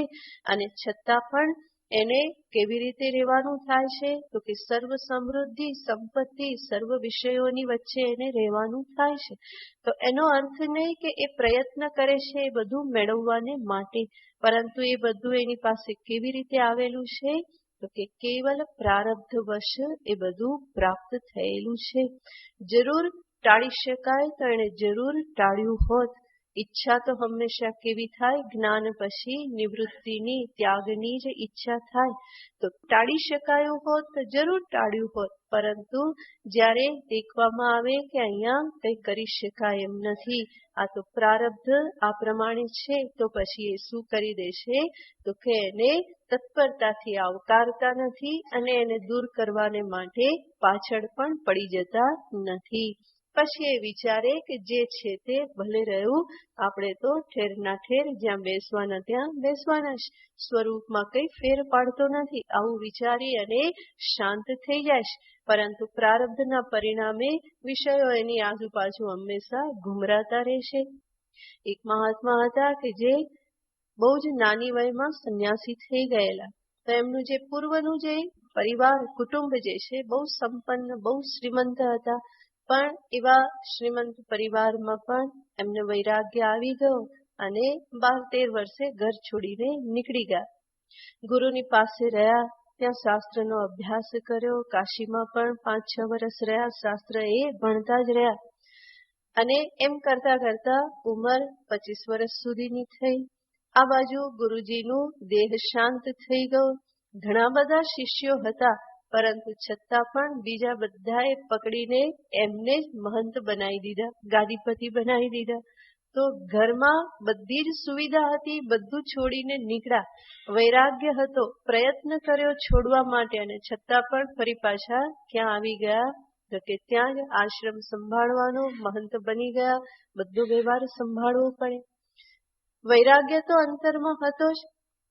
અને છતાં પણ એને કેવી રીતે રહેવાનું થાય છે? તો કે સર્વ સમૃદ્ધિ, સંપત્તિ, સર્વ વિષયોની વચ્ચે એને રહેવાનું થાય છે. તો એનો અર્થ નહીં કે એ પ્રયત્ન કરે છે એ બધું મેળવવાને માટે, પરંતુ એ બધું એની પાસે કેવી રીતે આવેલું છે? તો કે કેવલ પ્રારબ્ધવશ એ બધું પ્રાપ્ત થયેલું છે. જરૂર ટાળી શકાય તો એને જરૂર ટાળ્યું હોત. ઈચ્છા તો હંમેશા કેવી થાય? જ્ઞાન પછી નિવૃત્તિની, ત્યાગની જ ઈચ્છા થાય. તો ટાળી શકાયું હોત તો જરૂર ટાળ્યું હોત, પરંતુ જ્યારે દેખવામાં આવે કે અહીંયા કંઈ કરી શકાય એમ નથી, આ તો પ્રારબ્ધ આ પ્રમાણે છે, તો પછી એ શું કરી દેશે? તો કે એને તત્પરતાથી આવકારતા નથી અને એને દૂર કરવાને માટે પાછળ પણ પડી જતા નથી. પછી એ વિચારે કે જે છે તે ભલે રહ્યું, આપણે તો ઠેરના ઠેર જ્યાં બેસવાના ત્યાં બેસવાના જ, સ્વરૂપમાં કંઈ ફેર પાડતો નથી, આવું વિચારી અને શાંત થઈ જાય. પરંતુ પ્રારબ્ધના પરિણામે વિષયો એની આજુબાજુ હંમેશા ઘુમરાતા રહેશે. એક મહાત્મા હતા કે જે બહુ જ નાની વયમાં સંન્યાસી થઈ ગયેલા. તો એમનું જે પૂર્વનું જે પરિવાર, કુટુંબ જે છે બહુ સંપન્ન, બહુ શ્રીમંત હતા, પણ એવા શ્રીમંત પરિવારમાં પણ એમને વૈરાગ્ય આવી ગયો અને 12-13 વર્ષે ઘર છોડીને નીકળી ગયા. ગુરુની પાસે રહ્યા, ત્યાં શાસ્ત્રનો અભ્યાસ કર્યો, કાશીમાં પણ 5-6 વર્ષ રહ્યા, શાસ્ત્ર એ ભણતા જ રહ્યા. અને એમ કરતા કરતા ઉંમર 25 વર્ષ સુધીની થઈ. આ બાજુ ગુરુજીનું દેહ શાંત થઈ ગયો. ઘણા બધા શિષ્યો હતા, પરંતુ છતાં પણ બીજા બધાએ પકડીને એમને જ મહંત બનાવી દીધા, ગાદીપતિ બનાવી દીધા. તો ઘરમાં બધી જ સુવિધા હતી, બધું છોડીને નીકળ્યા. વૈરાગ્ય હતો, પ્રયત્ન કર્યો છોડવા માટે, અને છતાં પણ ફરી પાછા ક્યાં આવી ગયા? તો કે ત્યાં જ આશ્રમ સંભાળવાનો, મહંત બની ગયા, બધો વ્યવહાર સંભાળવો પડે. વૈરાગ્ય તો અંતરમાં હતો જ.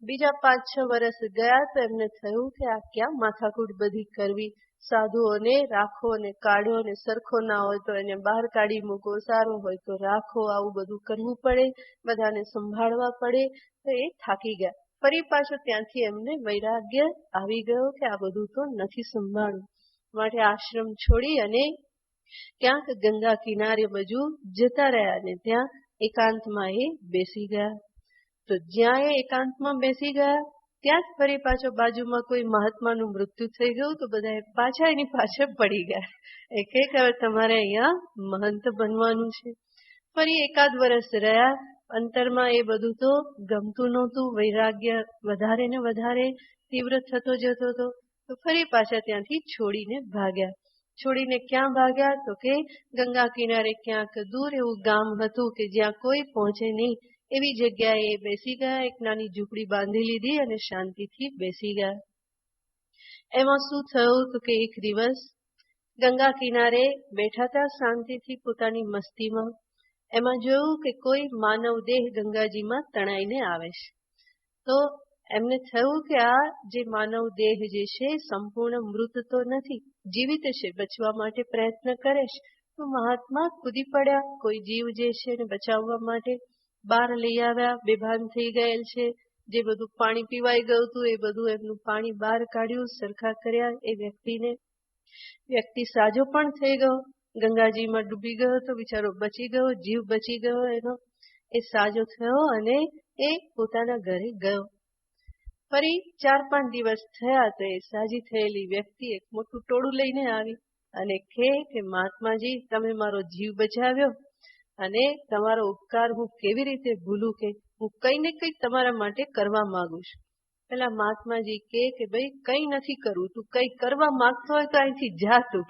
બીજા 5-6 વર્ષ ગયા તો એમને થયું કે આ ક્યાં માથાકૂટ બધી કરવી, સાધુઓને રાખો અને કાઢો, અને સરખો ના હોય તો એને બહાર કાઢી મૂકો, સારો હોય તો રાખો, આવું બધું કરવું પડે, બધાને સંભાળવા પડે. તો એ થાકી ગયા. ફરી પાછો ત્યાંથી એમને વૈરાગ્ય આવી ગયો કે આ બધું તો નથી સંભાળવું. માટે આશ્રમ છોડી અને ક્યાંક ગંગા કિનારે બાજુ જતા રહ્યા, અને ત્યાં એકાંતમાં એ બેસી ગયા. તો જ્યાં એ એકાંતમાં બેસી ગયા, ત્યાં જ ફરી પાછો બાજુમાં કોઈ મહાત્માનું મૃત્યુ થઈ ગયું, તો બધા પાછા એની પાછળ પડી ગયા. એ કે હવે તમારે અહીંયા મહંત બનવાનું છે. ફરી 1 વર્ષ રહ્યા. અંતરમાં એ બધું તો ગમતું નહોતું, વૈરાગ્ય વધારે ને વધારે તીવ્ર થતો જતો હતો. તો ફરી પાછા ત્યાંથી છોડીને ભાગ્યા. છોડીને ક્યાં ભાગ્યા? તો કે ગંગા કિનારે ક્યાંક દૂર એવું ગામ હતું કે જ્યાં કોઈ પહોંચે નહીં, એવી જગ્યાએ એ બેસી ગયા. એક નાની ઝૂંપડી બાંધી લીધી અને શાંતિથી બેસી ગયા. એમાં શું થયું? તો કે એક દિવસ ગંગા કિનારે બેઠા હતા શાંતિથી પોતાની મસ્તીમાં. એમાં જોયું કે કોઈ માનવ દેહ ગંગાજીમાં તણાઈને આવે છે. તો એમને થયું કે આ જે માનવ દેહ જે છે સંપૂર્ણ મૃત તો નથી, જીવિત છે, બચવા માટે પ્રયત્ન કરે છે. તો મહાત્મા કૂદી પડ્યા કોઈ જીવ જે છે એને બચાવવા માટે. બહાર લઈ આવ્યા, બેભાન થઈ ગયેલ છે. જે બધું પાણી પીવાઈ ગયું હતું એ બધું એમનું પાણી બહાર કાઢ્યું, સરખા કર્યા એ વ્યક્તિને. વ્યક્તિ સાજો પણ થઈ ગયો, ગંગાજીમાં ડૂબી ગયો તો બિચારો બચી ગયો, જીવ બચી ગયો એનો. એ સાજો થયો અને એ પોતાના ઘરે ગયો. ફરી 4-5 દિવસ થયા તો એ સાજી થયેલી વ્યક્તિ એક મોટું ટોળું લઈને આવી. અને કે મહાત્માજી તમે મારો જીવ બચાવ્યો અને તમારો ઉપકાર હું કેવી રીતે ભૂલું, કે હું કંઈ ને કંઈ તમારા માટે કરવા માંગુ છું. પેલા મહાત્માજી કે ભાઈ કંઈ નથી કરવું, તું કંઈ કરવા માંગતો હોય તો અહીંથી જા તું,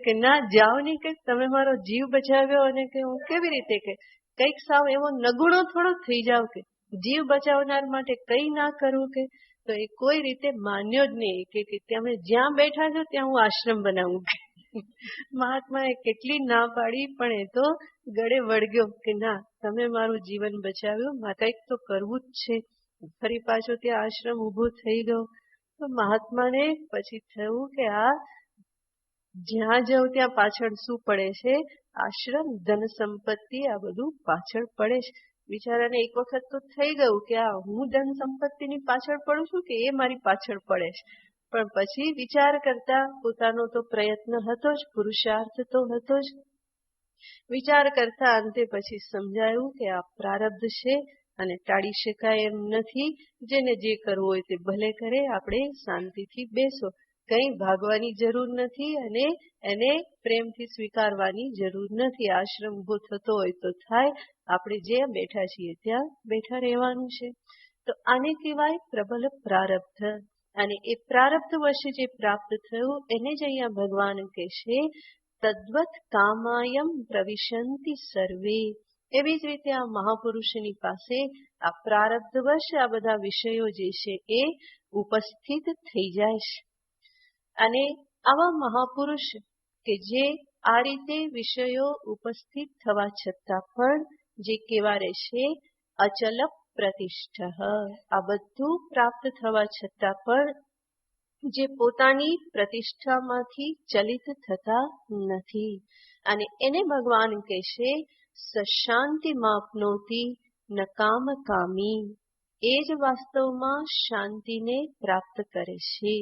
કે ના જાઓ નહીં, કે તમે મારો જીવ બચાવ્યો અને કે હું કેવી રીતે, કે કંઈક સાવ એવો નગુણો થોડો થઈ જાવ કે જીવ બચાવનાર માટે કંઈ ના કરવું, કે તો એ કોઈ રીતે માન્યો જ નહીં, કે તમે જ્યાં બેઠા છો ત્યાં હું આશ્રમ બનાવું. મહાત્માએ કેટલી ના પાડી પણ એ તો ગળે વળગ્યો કે ના તમે મારું જીવન બચાવ્યું, મારે કંઈક તો કરવું જ છે. ફરી પાછો ત્યાં આશ્રમ ઉભો થઈ ગયો. તો મહાત્માને પછી થયું કે આ જ્યાં જવું ત્યાં પાછળ શું પડે છે, આશ્રમ, ધન સંપત્તિ, આ બધું પાછળ પડે છે. બિચારાને એક વખત તો થઈ ગયું કે આ હું ધન સંપત્તિની પાછળ પડું છું કે એ મારી પાછળ પડે છે. પણ પછી વિચાર કરતા પોતાનો તો પ્રયત્ન હતો જ, પુરુષાર્થ તો હતો જ. વિચાર કરતા અંતે પછી સમજાયું કે આ પ્રારબ્ધ છે અને ટાળી શકાય એમ નથી. જેને જે કરવું હોય તે ભલે કરે, આપણે શાંતિથી બેસો, કંઈ ભાગવાની જરૂર નથી અને એને પ્રેમથી સ્વીકારવાની જરૂર નથી. આશ્રમ ઉભો થતો હોય તો થાય, આપણે જ્યાં બેઠા છીએ ત્યાં બેઠા રહેવાનું છે. તો આને કહેવાય પ્રબલ પ્રારબ્ધ. અને એ પ્રારબ્ધ વશે જે પ્રાપ્ત થયું એને જ અહીંયા ભગવાન કહેશે તદ્વત કામાયમ પ્રવિશંતિ સર્વે. એવી જ રીતે આ મહાપુરુષની પાસે આ પ્રારબ્ધવશ આ બધા વિષયો જે છે એ ઉપસ્થિત થઈ જાય છે. અને આવા મહાપુરુષ કે જે આ રીતે વિષયો ઉપસ્થિત થવા છતાં પણ જે કેવા રહેશે, અચલ પ્રતિષ્ઠ. આ બધું પ્રાપ્ત થવા છતાં પણ જે પોતાની પ્રતિષ્ઠામાંથી ચલિત થતા નથી. અને એને ભગવાન કહેશે સશાંતિ માપનોતી ન કામ કામી. એ જ વાસ્તવમાં શાંતિને પ્રાપ્ત કરે છે.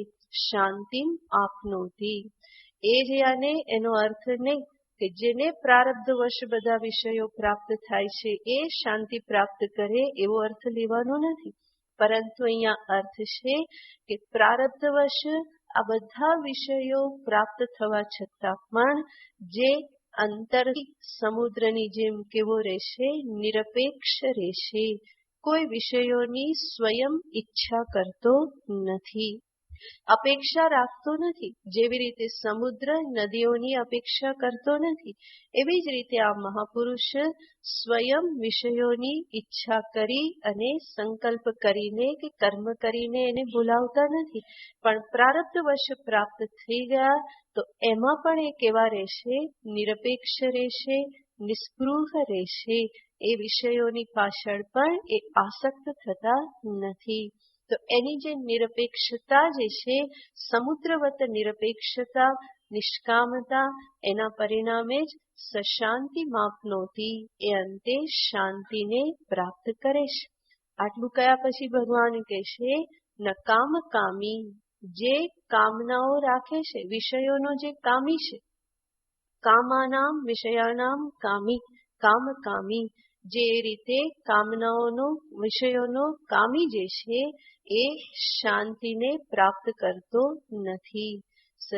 શાંતિ આપનોતી એ જ આને એનો અર્થ નહીં કે જેને પ્રારબ્ધવશ બધા વિષયો પ્રાપ્ત થાય છે એ શાંતિ પ્રાપ્ત કરે એવો અર્થ લેવાનો નથી. પરંતુ અહીંયા અર્થ છે કે પ્રારબ્ધવશ આ બધા વિષયો પ્રાપ્ત થવા છતાં પણ જે અંતર સમુદ્રની જેમ કેવો રહેશે, નિરપેક્ષ રહેશે. કોઈ વિષયોની સ્વયં ઈચ્છા કરતો નથી, અપેક્ષા રાખતો નથી. જેવી રીતે સમુદ્ર નદીઓની અપેક્ષા કરતો નથી, એવી જ રીતે આ મહાપુરુષ સ્વયં વિષયોની ઈચ્છા કરી અને સંકલ્પ કરીને કે કર્મ કરીને એને બોલાવતા નથી. પણ પ્રારબ્ધવશ પ્રાપ્ત થઈ ગયા તો એમાં પણ એ કેવા રહેશે, નિરપેક્ષ રહેશે, નિસ્પૃહ રહેશે. એ વિષયોની પાછળ પણ એ આસક્ત થતા નથી. તો એની જે નિરપેક્ષતા જે છે, સમુદ્રવત નિરપેક્ષતા, નિષ્કામતા, એના પરિણામે જ સશાંતિ માપનોતી, એ અંતે શાંતિને પ્રાપ્ત કરે છે. આટલું કયા પછી ભગવાન કહેશે ન કામ કામી. જે કામનાઓ રાખે છે, વિષયોનો જે કામી છે, કામાનામ વિષયાનામ કામી, કામ કામી. જે રીતે કામનાઓનો વિષયોનો કામી જે છે એ શાંતિને પ્રાપ્ત કરતો નથી.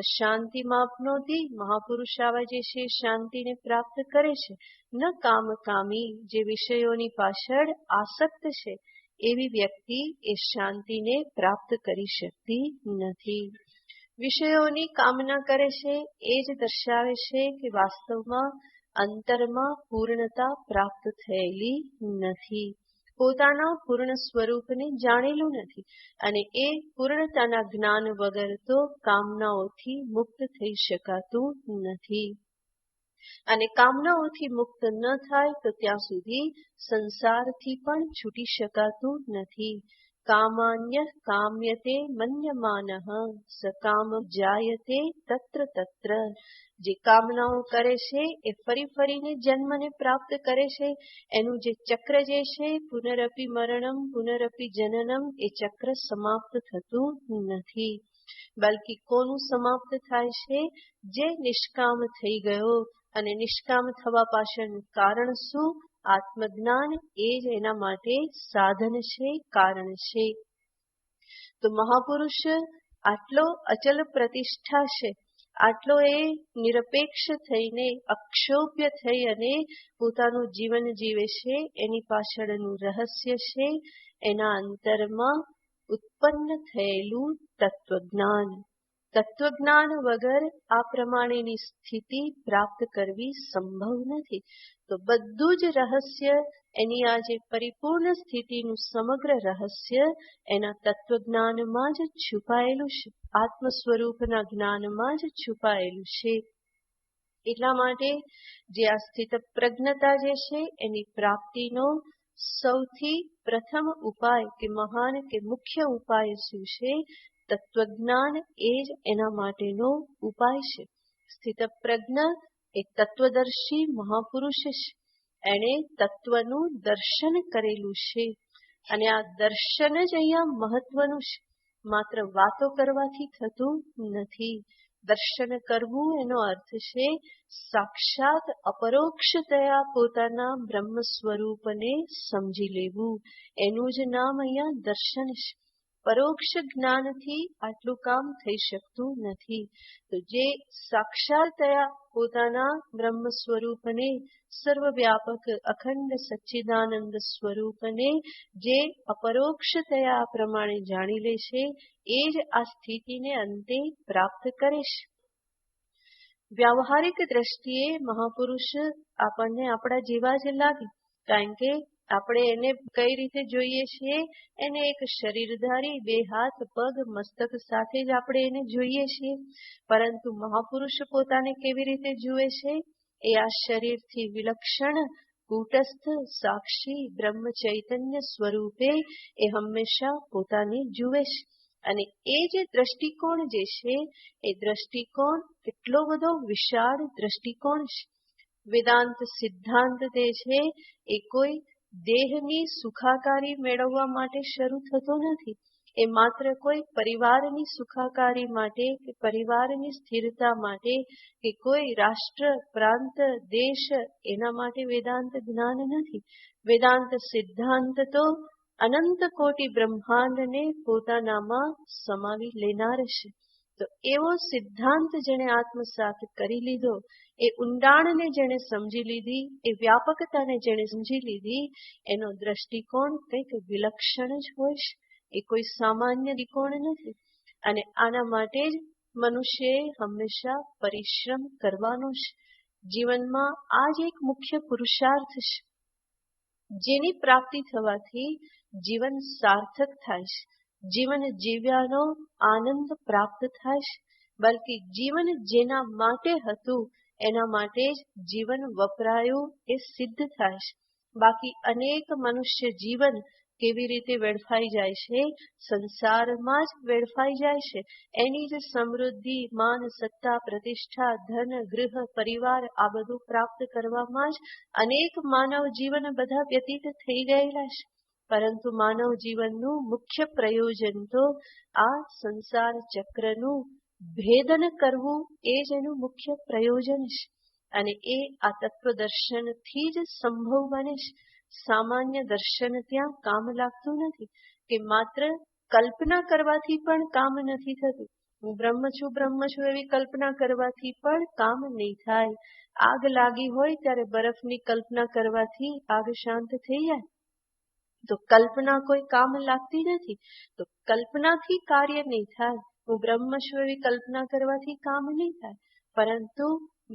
શાંતિ માપનોથી મહાપુરુષ આવા જે છે શાંતિને પ્રાપ્ત કરે છે. ન કામ કામી, જે વિષયોની પાછળ આસક્ત છે એવી વ્યક્તિ એ શાંતિને પ્રાપ્ત કરી શકતી નથી. વિષયોની કામના કરે છે એ જ દર્શાવે છે કે વાસ્તવમાં અંતરમાં પૂર્ણતા પ્રાપ્ત થયેલી નથી, પોતાના પૂર્ણ સ્વરૂપને જાણેલું નથી. અને એ પૂર્ણતાના જ્ઞાન વગર તો કામનાઓથી મુક્ત થઈ શકાતું નથી. અને કામનાઓથી મુક્ત ન થાય તો ત્યાં સુધી સંસારથી પણ છૂટી શકાતું નથી. કામાન્ય કામ્યતે મન્યમાનઃ સકામ જાયતે તત્ર તત્ર. જે કામનાઓ કરે છે એ ફરી ફરીને જન્મને પ્રાપ્ત કરે છે. એનું જે ચક્ર જે છે, પુનરપી મરણમ પુનરપી જનનમ, એ ચક્ર સમાપ્ત થતું નથી. બલ્કિ કોનું સમાપ્ત થાય છે? જે નિષ્કામ થઈ ગયો. અને નિષ્કામ થવા પાછળનું કારણ શું? આત્મજ્ઞાન. એ જ એના માટે સાધન છે, કારણ છે. તો મહાપુરુષ આટલો અચલ પ્રતિષ્ઠા છે, આટલો એ નિરપેક્ષ થઈને અક્ષોભ્ય થઈ અને પોતાનું જીવન જીવે છે. એની પાછળનું રહસ્ય છે એના અંતરમાં ઉત્પન્ન થયેલું તત્વજ્ઞાન. તત્વજ્ઞાન વગર આ પ્રમાણેની સ્થિતિ પ્રાપ્ત કરવી સંભવ નથી. તો બધું જ રહસ્ય, એની આ જે પરિપૂર્ણ સ્થિતિનું સમગ્ર રહસ્ય એના તત્વજ્ઞાનમાં જ છુપાયેલું છે, આત્મ સ્વરૂપના જ્ઞાનમાં જ છુપાયેલું છે. એટલા માટે જે આ સ્થિત પ્રજ્ઞતા જે છે એની પ્રાપ્તિનો સૌથી પ્રથમ ઉપાય કે મહાન કે મુખ્ય ઉપાય શું છે? તત્વજ્ઞાન એ જ એના માટેનો ઉપાય છે. સ્થિત પ્રજ્ઞ એક તત્વદર્શી મહાપુરુષ છે. એણે તત્વનું દર્શન કરેલું છે અને આ દર્શન જ અહીંયા મહત્વનું છે. માત્ર વાતો કરવાથી થતું નથી. દર્શન કરવું એનો અર્થ છે સાક્ષાત અપરોક્ષતયા પોતાના બ્રહ્મ સ્વરૂપને સમજી લેવું. એનું જ નામ અહીંયા દર્શન છે. પરોક્ષ જ્ઞાનથી આટલું કામ થઈ શકતું નથી. તો જે સાક્ષાતયા પોતાના બ્રહ્મ સ્વરૂપને, સર્વવ્યાપક અખંડ સચ્ચિદાનંદ સ્વરૂપને જે અપરોક્ષતયા પ્રમાણે જાણી લે છે, એ જ આ સ્થિતિને અંતે પ્રાપ્ત કરે છે. વ્યવહારિક દ્રષ્ટિએ મહાપુરુષ આપણને આપણા જેવા જ લાગે, કારણ કે આપણે એને કઈ રીતે જોઈએ છીએ? એને એક શરીરધારી, બે હાથ, પગ, મસ્તક સાથે જ આપણે એને જોઈએ છીએ. પરંતુ મહાપુરુષ પોતાને કેવી રીતે જુએ છે? એ આ શરીરથી વિલક્ષણ કૂટસ્થ સાક્ષી બ્રહ્મ ચૈતન્ય સ્વરૂપે એ હંમેશા પોતાને જુએ છે. અને એ જે દ્રષ્ટિકોણ જે છે, એ દ્રષ્ટિકોણ કેટલો બધો વિશાળ દ્રષ્ટિકોણ છે. વેદાંત સિદ્ધાંત જે છે એ કોઈ દેહની સુખાકારી મેળવવા માટે શરૂ થતો નથી. એ માત્ર કોઈ પરિવારની સુખાકારી માટે કે પરિવારની સ્થિરતા માટે કે કોઈ રાષ્ટ્ર, પ્રાંત, દેશ એના માટે વેદાંત જ્ઞાન નથી. વેદાંત સિદ્ધાંત તો અનંત કોટી બ્રહ્માંડને પોતાનામાં સમાવી લેનાર છે. તો એવો સિદ્ધાંત જેણે આત્મસાત કરી લીધો, એ ઊંડાણને જેણે સમજી લીધી, એ વ્યાપકતાને જેણે સમજી લીધી, એનો દ્રષ્ટિકોણ કંઈક વિલક્ષણ જ હોય છે. એ કોઈ સામાન્ય દ્રષ્ટિકોણ નથી. અને આના માટે જ મનુષ્યએ હંમેશા પરિશ્રમ કરવાનો છે. જીવનમાં આ જ એક મુખ્ય પુરુષાર્થ છે, જેની પ્રાપ્તિ થવાથી જીવન સાર્થક થાય છે. જીવન જીવ્યાનો આનંદ પ્રાપ્ત થાય છે. બલ્કિ જીવન જેના માટે હતું એના માટે જ જીવન વપરાયું એ સિદ્ધ થાય છે. બાકી અનેક મનુષ્ય જીવન કેવી રીતે વેડફાઈ જાય છે? સંસારમાં જ વેડફાઈ જાય છે. એની જ સમૃદ્ધિ, માન, સત્તા, પ્રતિષ્ઠા, ધન, ગૃહ, પરિવાર આ બધું પ્રાપ્ત કરવામાં જ અનેક માનવ જીવન બધા વ્યતીત થઈ ગયેલા છે. પરંતુ માનવ જીવનનું મુખ્ય પ્રયોજન તો આ સંસાર ચક્રનું ભેદન કરવું, એ જ એનું મુખ્ય પ્રયોજન છે. અને એ આ તત્વદર્શનથી જ સંભવ બને છે. સામાન્ય દર્શન ત્યાં કામ લાગતું નથી. કે માત્ર કલ્પના કરવાથી પણ કામ નથી થતું. હું બ્રહ્મ છું એવી કલ્પના કરવાથી પણ કામ નહીં થાય. આગ લાગી હોય ત્યારે બરફની કલ્પના કરવાથી આગ શાંત થઈ જાય. તો કલ્પના કોઈ કામ લાગતી નથી. તો કલ્પનાથી કાર્ય નહીં થાય. હું બ્રહ્મ છું એવી કલ્પના કરવાથી કામ નહીં થાય. પરંતુ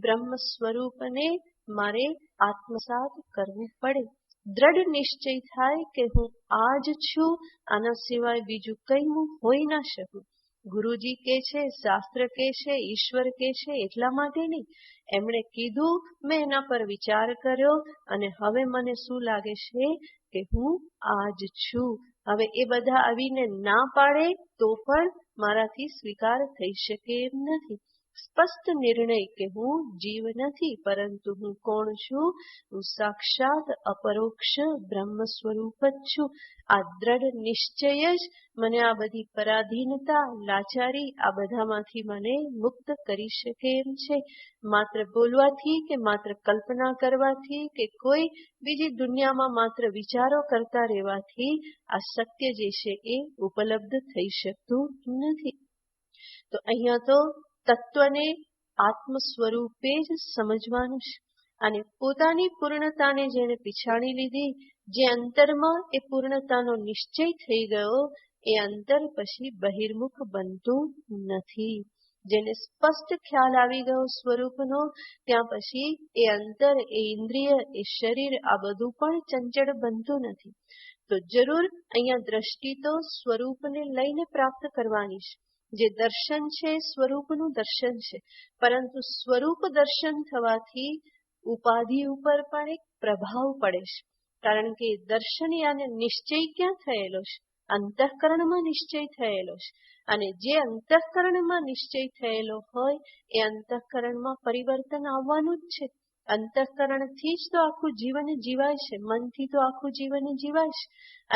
બ્રહ્મ સ્વરૂપને મારે આત્મસાત કરવું પડે. દ્રઢ નિશ્ચય થાય કે હું આ જ છું, આના સિવાય બીજું કંઈ હું હોઈ ના શકું. ગુરુજી કે છે, શાસ્ત્ર કે છે, ઈશ્વર કે છે એટલા માટે નહીં. એમણે કીધું, મેં એના પર વિચાર કર્યો અને હવે મને શું લાગે છે કે હું આ જ છું. હવે એ બધા આવીને ના પાડે તો પણ મારાથી સ્વીકાર થઈ શકે એમ નથી. સ્પષ્ટ નિર્ણય કે હું જીવ નથી, પરંતુ હું કોણ છું? હું સાક્ષાત અપરોક્ષ બ્રહ્મ સ્વરૂપ જ છું. આ દ્રઢ નિશ્ચય જ મને આ બધી પરાધીનતા, લાચારી આ બધામાંથી મને મુક્ત કરી શકે એમ છે. માત્ર બોલવાથી કે માત્ર કલ્પના કરવાથી કે કોઈ બીજી દુનિયામાં માત્ર વિચારો કરતા રહેવાથી આ સત્ય જે છે એ ઉપલબ્ધ થઈ શકતું નથી. તો અહીંયા તો તત્વને આત્મ સ્વરૂપે જ સમજવાનું છે. અને પોતાની પૂર્ણતાને જેને પીછાણી લીધી, જે અંતરમાં એ પૂર્ણતાનો નિશ્ચય થઈ ગયો, એ અંતર પછી બહિર્મુખ બનતું નથી. જેને સ્પષ્ટ ખ્યાલ આવી ગયો સ્વરૂપનો, ત્યાં પછી એ અંતર, એ ઇન્દ્રિય, એ શરીર, આ બધું પણ ચંચળ બનતું નથી. તો જરૂર અહીંયા દ્રષ્ટિ તો સ્વરૂપને લઈને પ્રાપ્ત કરવાની છે. જે દર્શન છે સ્વરૂપનું દર્શન છે, પરંતુ સ્વરૂપ દર્શન થવાથી ઉપાધિ ઉપર પણ એક પ્રભાવ પડે છે. કારણ કે દર્શન યાને નિશ્ચય ક્યાં થયેલો છે? અંતઃકરણમાં નિશ્ચય થયેલો છે. અને જે અંતઃકરણમાં નિશ્ચય થયેલો હોય એ અંતઃકરણમાં પરિવર્તન આવવાનું જ છે. અંતઃકરણથી જ તો આખું જીવન જીવાય છે, મનથી તો આખું જીવન જીવાય છે.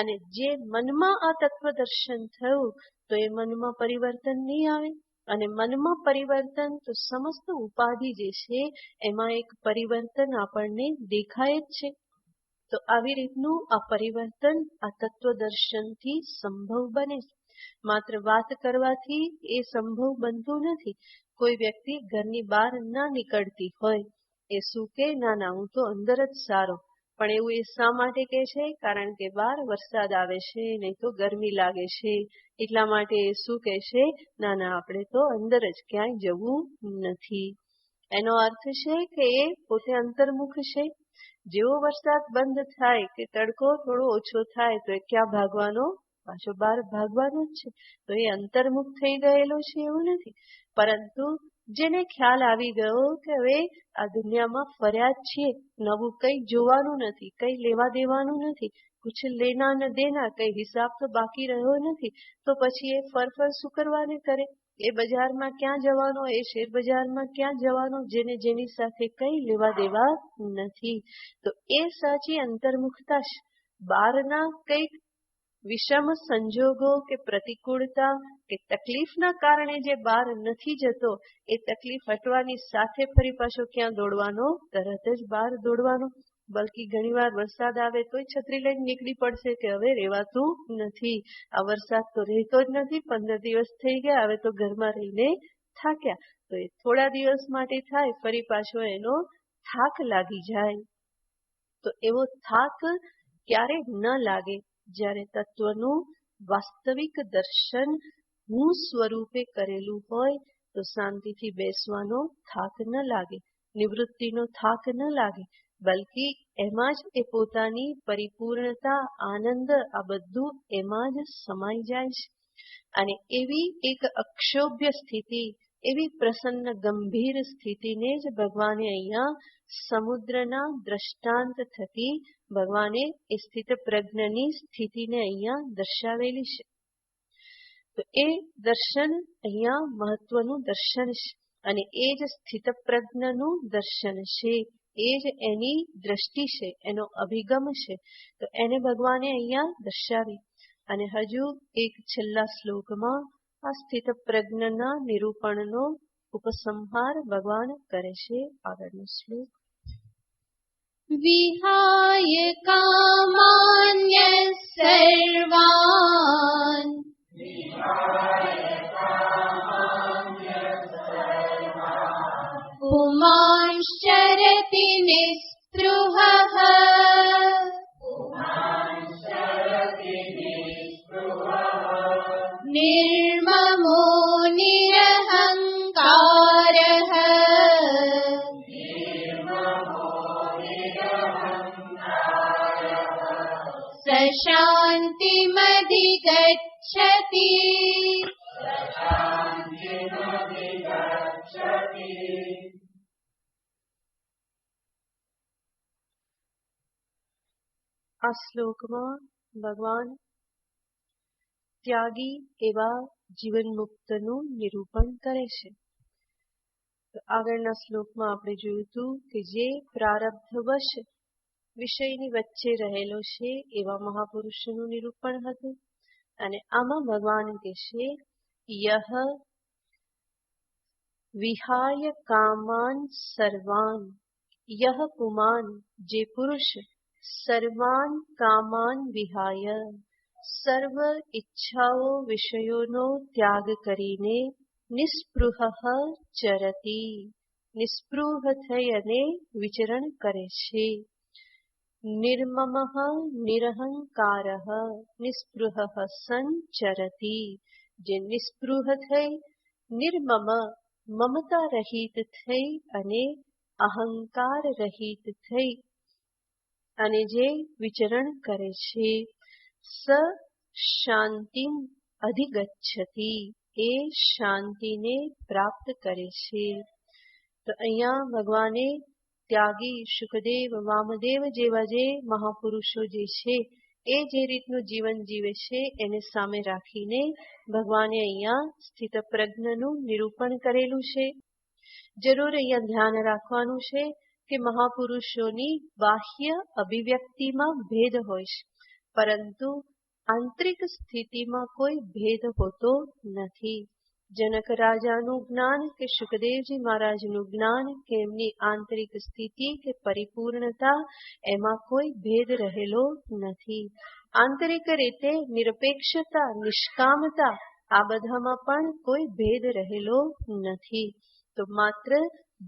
અને જે મનમાં આ તત્વ દર્શન થયું, તો એ મનમાં પરિવર્તન નહીં આવે. અને મનમાં પરિવર્તન તો સમસ્ત ઉપાધિ જે છે એમાં એક પરિવર્તન આપણને દેખાય જ છે. તો આવી રીતનું આ પરિવર્તન આ તત્વદર્શનથી સંભવ બને છે. માત્ર વાત કરવાથી એ સંભવ બનતું નથી. કોઈ વ્યક્તિ ઘરની બહાર ના નીકળતી હોય, એ શું કે, ના હું તો અંદર જ સારો. પણ એવું એ શા માટે કે છે? કારણ કે બહાર વરસાદ આવે છે, નહીં તો ગરમી લાગે છે, એટલા માટે એ શું કે છે, ના આપણે તો અંદર જ, ક્યાંય જવું નથી. એનો અર્થ છે કે એ પોતે અંતર્મુખ છે. જેવો વરસાદ બંધ થાય કે તડકો થોડો ઓછો થાય તો એ ક્યાં ભાગવાનો? પાછો બહાર ભાગવાનો જ છે. તો એ અંતર્મુખ થઈ ગયેલો છે એવું નથી. પરંતુ જેને ખ્યાલ આવી ગયો કે હવે આ દુનિયામાં ફર્યા જ છીએ, નવું કઈ જોવાનું નથી, કઈ લેવા દેવાનું નથી, કુછ લેના ન દેના, કઈ હિસાબ તો બાકી રહ્યો નથી, તો પછી એ ફર શું કરવાને કરે? એ બજારમાં ક્યાં જવાનો, એ શેર બજારમાં ક્યાં જવાનો, જેને જેની સાથે કઈ લેવા દેવા નથી. તો એ સાચી અંતર્મુખતા છે. બહારના કઈક વિષમ સંજોગો કે પ્રતિકૂળતા કે તકલીફના કારણે જે બહાર નથી જતો, એ તકલીફ હટવાની સાથે ફરી પાછો ક્યાં દોડવાનો? તરત જ બહાર દોડવાનો. બલકી ઘણીવાર વરસાદ આવે તોય છત્રી લઈને નીકળી પડશે કે હવે રેવાતું નથી, આ વરસાદ તો રહેતો જ નથી, 15 દિવસ થઈ ગયા, હવે તો ઘરમાં રહીને થાક્યા. તો એ થોડા દિવસ માટે થાય, ફરી પાછો એનો થાક લાગી જાય. તો એવો થાક ક્યારે ન લાગે? જ્યારે તત્વનું વાસ્તવિક દર્શન હું સ્વરૂપે કરેલું હોય, તો શાંતિથી બેસવાનો થાક ન લાગે, નિવૃત્તિનો થાક ન લાગે, બલકી એમાં જ એ પોતાની પરિપૂર્ણતા, આનંદ, આ બધું એમાં જ સમાઈ જાય છે. અને એવી એક અક્ષોભ્ય સ્થિતિ, એવી પ્રસન્ન ગંભીર સ્થિતિને જ ભગવાને અહીંયા સમુદ્રના દ્રષ્ટાંત થકી ભગવાને એ સ્થિત પ્રજ્ઞની સ્થિતિને અહીંયા દર્શાવેલી છે. તો એ દર્શન અહીંયા મહત્વનું દર્શન છે. અને એ જ સ્થિત પ્રજ્ઞનું દર્શન છે, એ જ એની દ્રષ્ટિ છે, એનો અભિગમ છે. તો એને ભગવાને અહીંયા દર્શાવી. અને હજુ એક છેલ્લા શ્લોકમાં આ સ્થિત પ્રજ્ઞના નિરૂપણનો ઉપસંહાર ભગવાન કરે છે. આગળનો શ્લોક. વિહાય કામાન્યઃ સર્વાન પુમાંશ્ચરતિ નિસ્પૃહઃ નિર્મમો નિરહંકારઃ શાંતિમધિગચ્છતિ. આ શ્લોકમાં ભગવાન ત્યાગી એવા જીવન મુક્તનું નિરૂપણ કરે છે. તો આગળના શ્લોકમાં આપણે જોયું હતું કે જે પ્રારબ્ધવશ વિષયની વચ્ચે રહેલો છે એવા મહાપુરુષનું નિરૂપણ હતું. અને આમાં ભગવાન કહેશે, યહ વિહાય કામાન સર્વાન, યહ પુમાન, જે પુરુષ સર્વાન કામાન વિહાય, સર્વ ઈચ્છાઓ વિષયોનો ત્યાગ કરીને નિસ્પૃહ ચરતી, નિસ્પૃહ થઈ અને વિચરણ કરે છે. નિર્મમ નિરહંકાર નિસ્પૃહ સન ચરતી, જે નિસ્પૃહ થઈ, નિર્મમ મમતા રહિત થઈ અને અહંકાર રહિત થઈ અને જે વિચરણ કરે છે. સ શાંતિમ અધિગચ્છતિ, એ શાંતિને પ્રાપ્ત કરે છે. તો અહીંયા ભગવાને ત્યાગી શુકદેવ, વામદેવ જેવા જે મહાપુરુષો જે છે એ જે રીતનું જીવન જીવે છે એને સામે રાખીને ભગવાને અહીંયા સ્થિતપ્રજ્ઞનું નિરૂપણ કરેલું છે. જરૂર અહીંયા ધ્યાન રાખવાનું છે કે મહાપુરુષોની બાહ્ય અભિવ્યક્તિમાં ભેદ હોય છે, પરંતુ આંતરિક સ્થિતિમાં કોઈ ભેદ હોતો નથી. જનક રાજાનું જ્ઞાન કે શુકદેવજી મહારાજનું જ્ઞાન કે એમની આંતરિક સ્થિતિ કે પરિપૂર્ણતા, એમાં કોઈ ભેદ રહેલો નથી. આંતરિક રીતે નિરપેક્ષતા, નિષ્કામતા, આ બધામાં પણ કોઈ ભેદ રહેલો નથી. તો માત્ર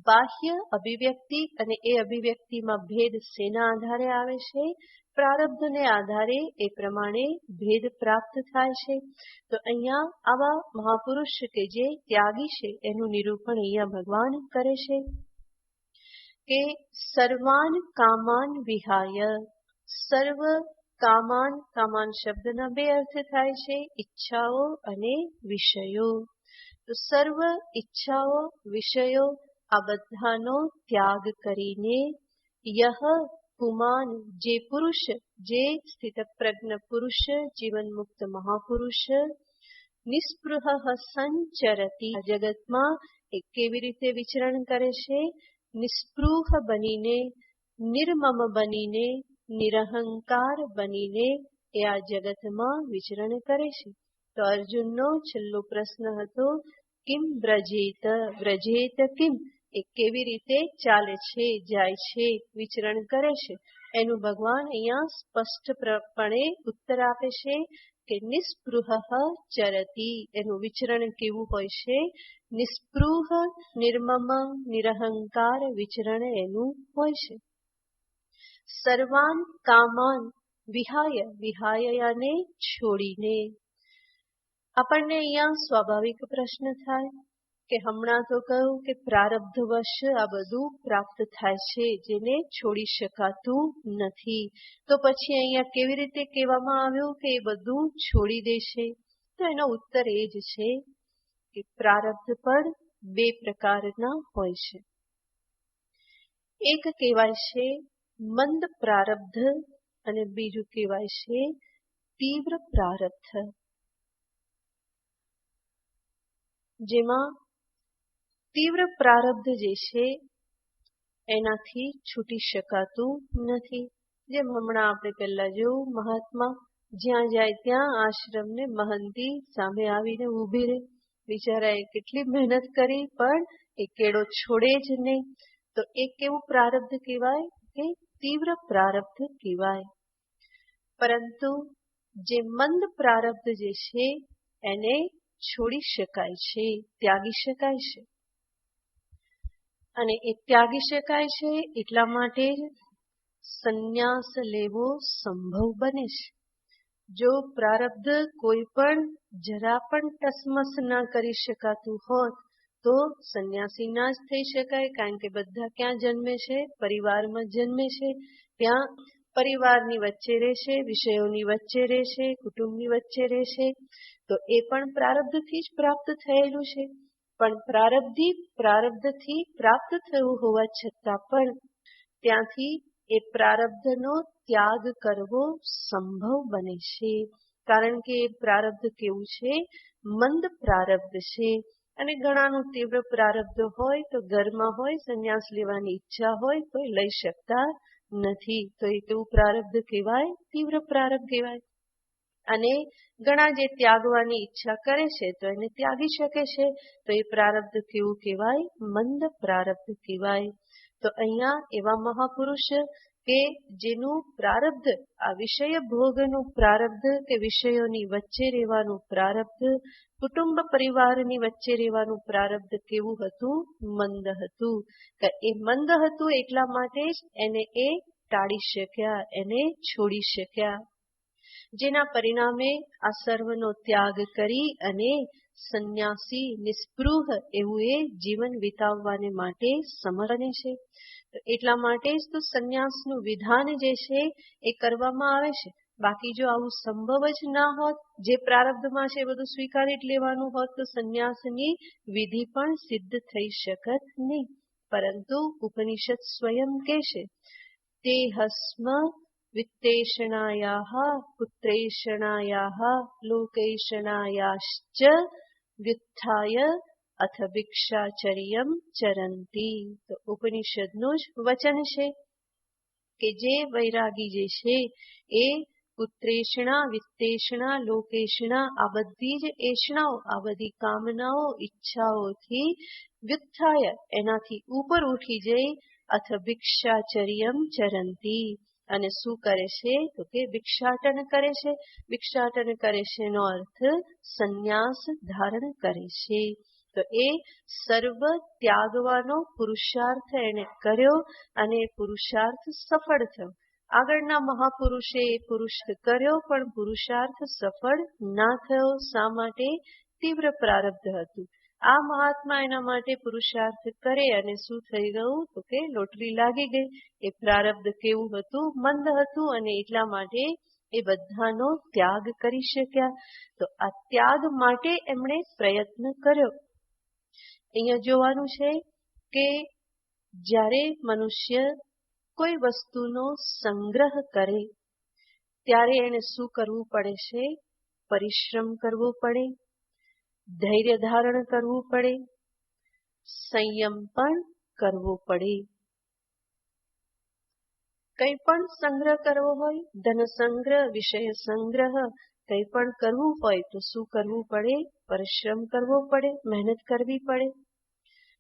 બાહ્ય અભિવ્યક્તિ, અને એ અભિવ્યક્તિમાં ભેદ શેના આધારે આવે છે? પ્રારબ્ધને આધારે એ પ્રમાણે ભેદ પ્રાપ્ત થાય છે. તો અહીંયા આવા મહાપુરુષ કે જે ત્યાગી છે એનું નિરૂપણ અહીંયા ભગવાન કરે છે કે સર્વાન કામાન વિહાય, સર્વ કામાન, કામાન શબ્દના બે અર્થ થાય છે, ઈચ્છાઓ અને વિષયો. તો સર્વ ઈચ્છાઓ, વિષયો, આ બધાનો ત્યાગ કરીને યહ પુમાન, જે પુરુષ, જે સ્થિતપ્રજ્ઞ પુરુષ, જીવન મુક્ત મહાપુરુષ, નિસ્પૃહ સંચરતી, જગતમાં એ કેવી રીતે વિચરણ કરે છે? નિસ્પૃહ બનીને, નિર્મમ બનીને, નિરહંકાર બનીને એ આ જગતમાં વિચરણ કરે છે. તો અર્જુનનો છેલ્લો પ્રશ્ન હતો, કિમ વ્રજેત, વ્રજેત કિમ, એ કેવી રીતે ચાલે છે, જાય છે, વિચરણ કરે છે? એનું ભગવાન અહીંયા સ્પષ્ટપણે ઉત્તર આપે છે કે નિસ્પૃહ ચરતી, એનું વિચરણ કેવું હોય છે? નિસ્પૃહ, નિર્મમ, નિરહંકાર વિચરણ એનું હોય છે. સર્વાન કામાન વિહાય, વિહાય યાને છોડીને. આપણને અહીંયા સ્વાભાવિક પ્રશ્ન થાય કે હમણાં તો કહ્યું કે પ્રારબ્ધવશ આ બધું પ્રાપ્ત થાય છે, જેને છોડી શકાતું નથી. તો પછી અહીંયા કેવી રીતે કહેવામાં આવ્યું કે એ બધું છોડી દેશે? તો એનો ઉત્તર એ જ છે કે પ્રારબ્ધ પણ બે પ્રકારના હોય છે. એક કહેવાય છે મંદ પ્રારબ્ધ અને બીજું કહેવાય છે તીવ્ર પ્રારબ્ધ. જેમાં તીવ્ર પ્રારબ્ધ જે છે એનાથી છૂટી શકાતું નથી. જેમ હમણાં આપણે પહેલા જોયું, મહાત્મા જ્યાં જાય ત્યાં આશ્રમને મહંતી સામે આવીને ઊભી રહે. બિચારાએ કેટલી મહેનત કરી પણ એ કેળો છોડે જ નહીં. તો એ કેવું પ્રારબ્ધ કહેવાય? કે તીવ્ર પ્રારબ્ધ કહેવાય. પરંતુ જે મંદ પ્રારબ્ધ જે છે એને છોડી શકાય છે, ત્યાગી શકાય છે. અને એ ત્યાગી શકાય છે એટલા માટે જ સંન્યાસ લેવો સંભવ બને છે. જો પ્રારબ્ધ કોઈ પણ જરા પણ ટસમસ ના કરી શકાતું હોત તો સંન્યાસી ના જ થઈ શકાય. કારણ કે બધા ક્યાં જન્મે છે? પરિવારમાં જન્મે છે. ત્યાં પરિવારની વચ્ચે રહેશે, વિષયોની વચ્ચે રહેશે, કુટુંબની વચ્ચે રહેશે. તો એ પણ પ્રારબ્ધથી જ પ્રાપ્ત થયેલું છે. પણ પ્રારબ્ધથી પ્રાપ્ત થયું હોવા છતાં પણ ત્યાંથી એ પ્રારબ્ધનો ત્યાગ કરવો સંભવ બને છે. કારણ કે એ પ્રારબ્ધ કેવું છે? મંદ પ્રારબ્ધ છે. અને ઘણાનું તીવ્ર પ્રારબ્ધ હોય તો ઘરમાં હોય, સંન્યાસ લેવાની ઈચ્છા હોય તો લઈ શકતા નથી. તો એ કેવું પ્રારબ્ધ કહેવાય? તીવ્ર પ્રારબ્ધ કહેવાય. અને ઘણા જે ત્યાગવાની ઈચ્છા કરે છે તો એને ત્યાગી શકે છે. તો એ પ્રારબ્ધ કેવું કહેવાય? મંદ પ્રારબ્ધ કહેવાય. તો અહીંયા એવા મહાપુરુષ કે જેનું પ્રારબ્ધ, આ વિષય ભોગનું પ્રારબ્ધ કે વિષયોની વચ્ચે રહેવાનું પ્રારબ્ધ, કુટુંબ પરિવારની વચ્ચે રહેવાનું પ્રારબ્ધ કેવું હતું? મંદ હતું. એ મંદ હતું એટલા માટે જ એને એ ટાળી શક્યા, એને છોડી શક્યા, જેના પરિણામે આ સર્વનો ત્યાગ કરી અને સંન્યાસી નિસ્પૃહ એવું એ જીવન વિતાવવાને માટે સમર્થ છે. એટલા માટે જ તો સંન્યાસનું વિધાન જે છે એ કરવામાં આવે છે. બાકી જો આવું સંભવ જ ના હોત, જે પ્રારબ્ધમાં છે એ બધું સ્વીકારી જ લેવાનું હોત, તો સંન્યાસની વિધિ પણ સિદ્ધ થઈ શકત નહીં. પરંતુ ઉપનિષદ સ્વયં કહેશે, તે હસ્મ વિત્તેષણાયાઃ પુત્રેષણાયાઃ લોકેષણાયાશ્ચ વ્યુત્થાય અથ ભિક્ષાચર્યમ ચરંતી. તો ઉપનિષદનું જ વચન છે કે જે વૈરાગી જે છે એ પુત્રેષણા, વિત્તેષણા, લોકેષણા, આ બધી જ એષણાઓ, આ બધી કામનાઓ, ઈચ્છાઓથી વ્યુત્થાય, એનાથી ઉપર ઉઠી જઈ અથ ભિક્ષાચર્યમ ચરંતી, અને શું કરે છે? તો કે ભિક્ષાટન કરે છે. ભિક્ષાટન કરે છે એનો અર્થ સંન્યાસ ધારણ કરે છે. તો એ સર્વ ત્યાગવાનો પુરુષાર્થ એને કર્યો અને એ પુરુષાર્થ સફળ થયો. આગળના મહાપુરુષે એ પુરુષાર્થ કર્યો પણ પુરુષાર્થ સફળ ના થયો. શા માટે? તીવ્ર પ્રારબ્ધ હતું. આ મહાત્મા એના માટે પુરુષાર્થ કરે અને શું થઈ ગયું? તો કે લોટરી લાગી ગઈ. એ પ્રારબ્ધ કેવું હતું? મંદ હતું, અને એટલા માટે એ બધાનો ત્યાગ કરી શક્યા. તો આ ત્યાગ માટે એમણે પ્રયત્ન કર્યો. અહીંયા જોવાનું છે કે જ્યારે મનુષ્ય કોઈ વસ્તુનો સંગ્રહ કરે ત્યારે એને શું કરવું પડે છે? પરિશ્રમ કરવો પડે, ધૈર્ય ધારણ કરવું પડે, સંયમ પણ કરવો પડે. કંઈ પણ સંગ્રહ કરવો હોય, ધન સંગ્રહ, વિષય સંગ્રહ, કંઈ પણ કરવું હોય તો શું કરવું પડે? પરિશ્રમ કરવો પડે, મહેનત કરવી પડે.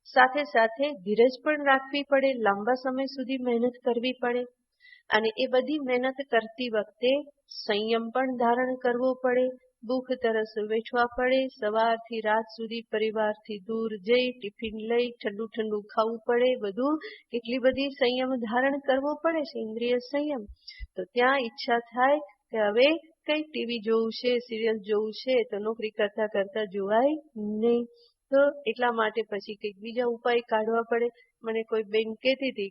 સાથે સાથે ધીરજ પણ રાખવી પડે, લાંબા સમય સુધી મહેનત કરવી પડે. અને એ બધી મહેનત કરતી વખતે સંયમ પણ ધારણ કરવો પડે. ભૂખ તરસ વેઠવા પડે. સવારથી રાત સુધી પરિવારથી દૂર જઈ ટિફિન લઈ ઠંડુ ઠંડુ ખાવું પડે. બધું કેટલી બધી સંયમ ધારણ કરવો પડે છે, ઇન્દ્રિય સંયમ. તો ત્યાં ઈચ્છા થાય કે હવે કઈ ટીવી જોવું છે, સિરિયલ જોવું છે, તો નોકરી કરતા કરતા જોવાય નહીં. તો એટલા માટે પછી કંઈક બીજા ઉપાય કાઢવા પડે. મને કોઈ બેન કહેતી હતી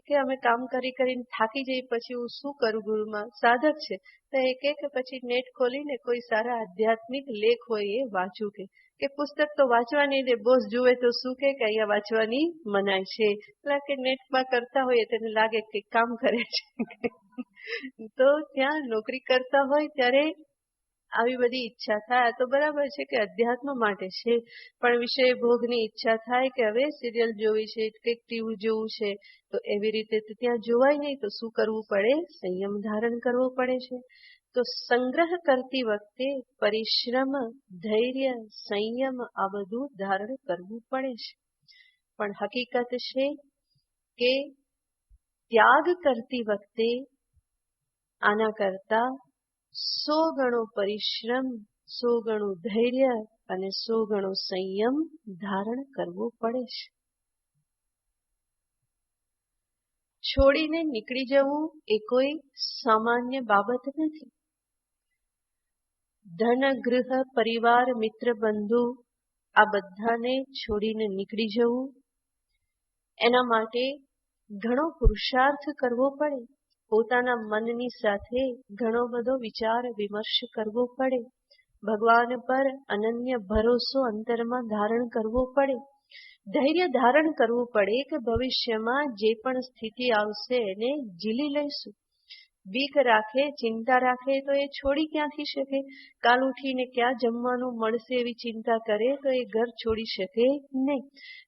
કે અમે કામ કરીને થાકી જઈ, પછી હું શું કરું? ગુરુમાં સાધક છે તો એ કે પછી નેટ ખોલીને કોઈ સારા આધ્યાત્મિક લેખ હોય એ વાંચું, કે પુસ્તક તો વાંચવા નહીં દે, બોસ જુએ તો શું કે અહીંયા વાંચવાની મનાય છે. એટલે કે નેટમાં કરતા હોય તેને લાગે કે કામ કરે છે. તો ત્યાં નોકરી કરતા હોય ત્યારે આવી બધી ઈચ્છા થાય. તો બરાબર છે કે અધ્યાત્મ માટે છે, પણ વિષય ભોગની ઈચ્છા થાય કે હવે સિરિયલ જોવી છે, કંઈક ટીવી જોવું છે, તો એવી રીતે તો ત્યાં જોવાય નહીં. તો શું કરવું પડે? સંયમ ધારણ કરવો પડે છે. તો સંગ્રહ કરતી વખતે પરિશ્રમ, ધૈર્ય, સંયમ આ બધું ધારણ કરવું પડે છે. પણ હકીકત છે કે ત્યાગ કરતી વખતે આના કરતા 100 ગણો પરિશ્રમ, 100 ગણું ધૈર્ય અને 100 ગણો સંયમ ધારણ કરવો પડે છે. છોડીને નીકળી જવું એ કોઈ સામાન્ય બાબત નથી. ધન, ગૃહ, પરિવાર, મિત્ર, બંધુ આ બધાને છોડીને નીકળી જવું, એના માટે ઘણો પુરુષાર્થ કરવો પડે. પોતાના મનની સાથે ઘણો બધો વિચાર વિમર્શ કરવો પડે. ભગવાન પર અનન્ય ભરોસો અંતરમાં ધારણ કરવો પડે. ધૈર્ય ધારણ કરવું પડે કે ભવિષ્યમાં જે પણ સ્થિતિ આવશે એને ઝીલી લઈશું. બીક રાખે, ચિંતા રાખે તો એ છોડી ક્યાંથી શકે? કાલ ઉઠીને ક્યાં જમવાનું મળશે એવી ચિંતા કરે તો એ ઘર છોડી શકે નહીં.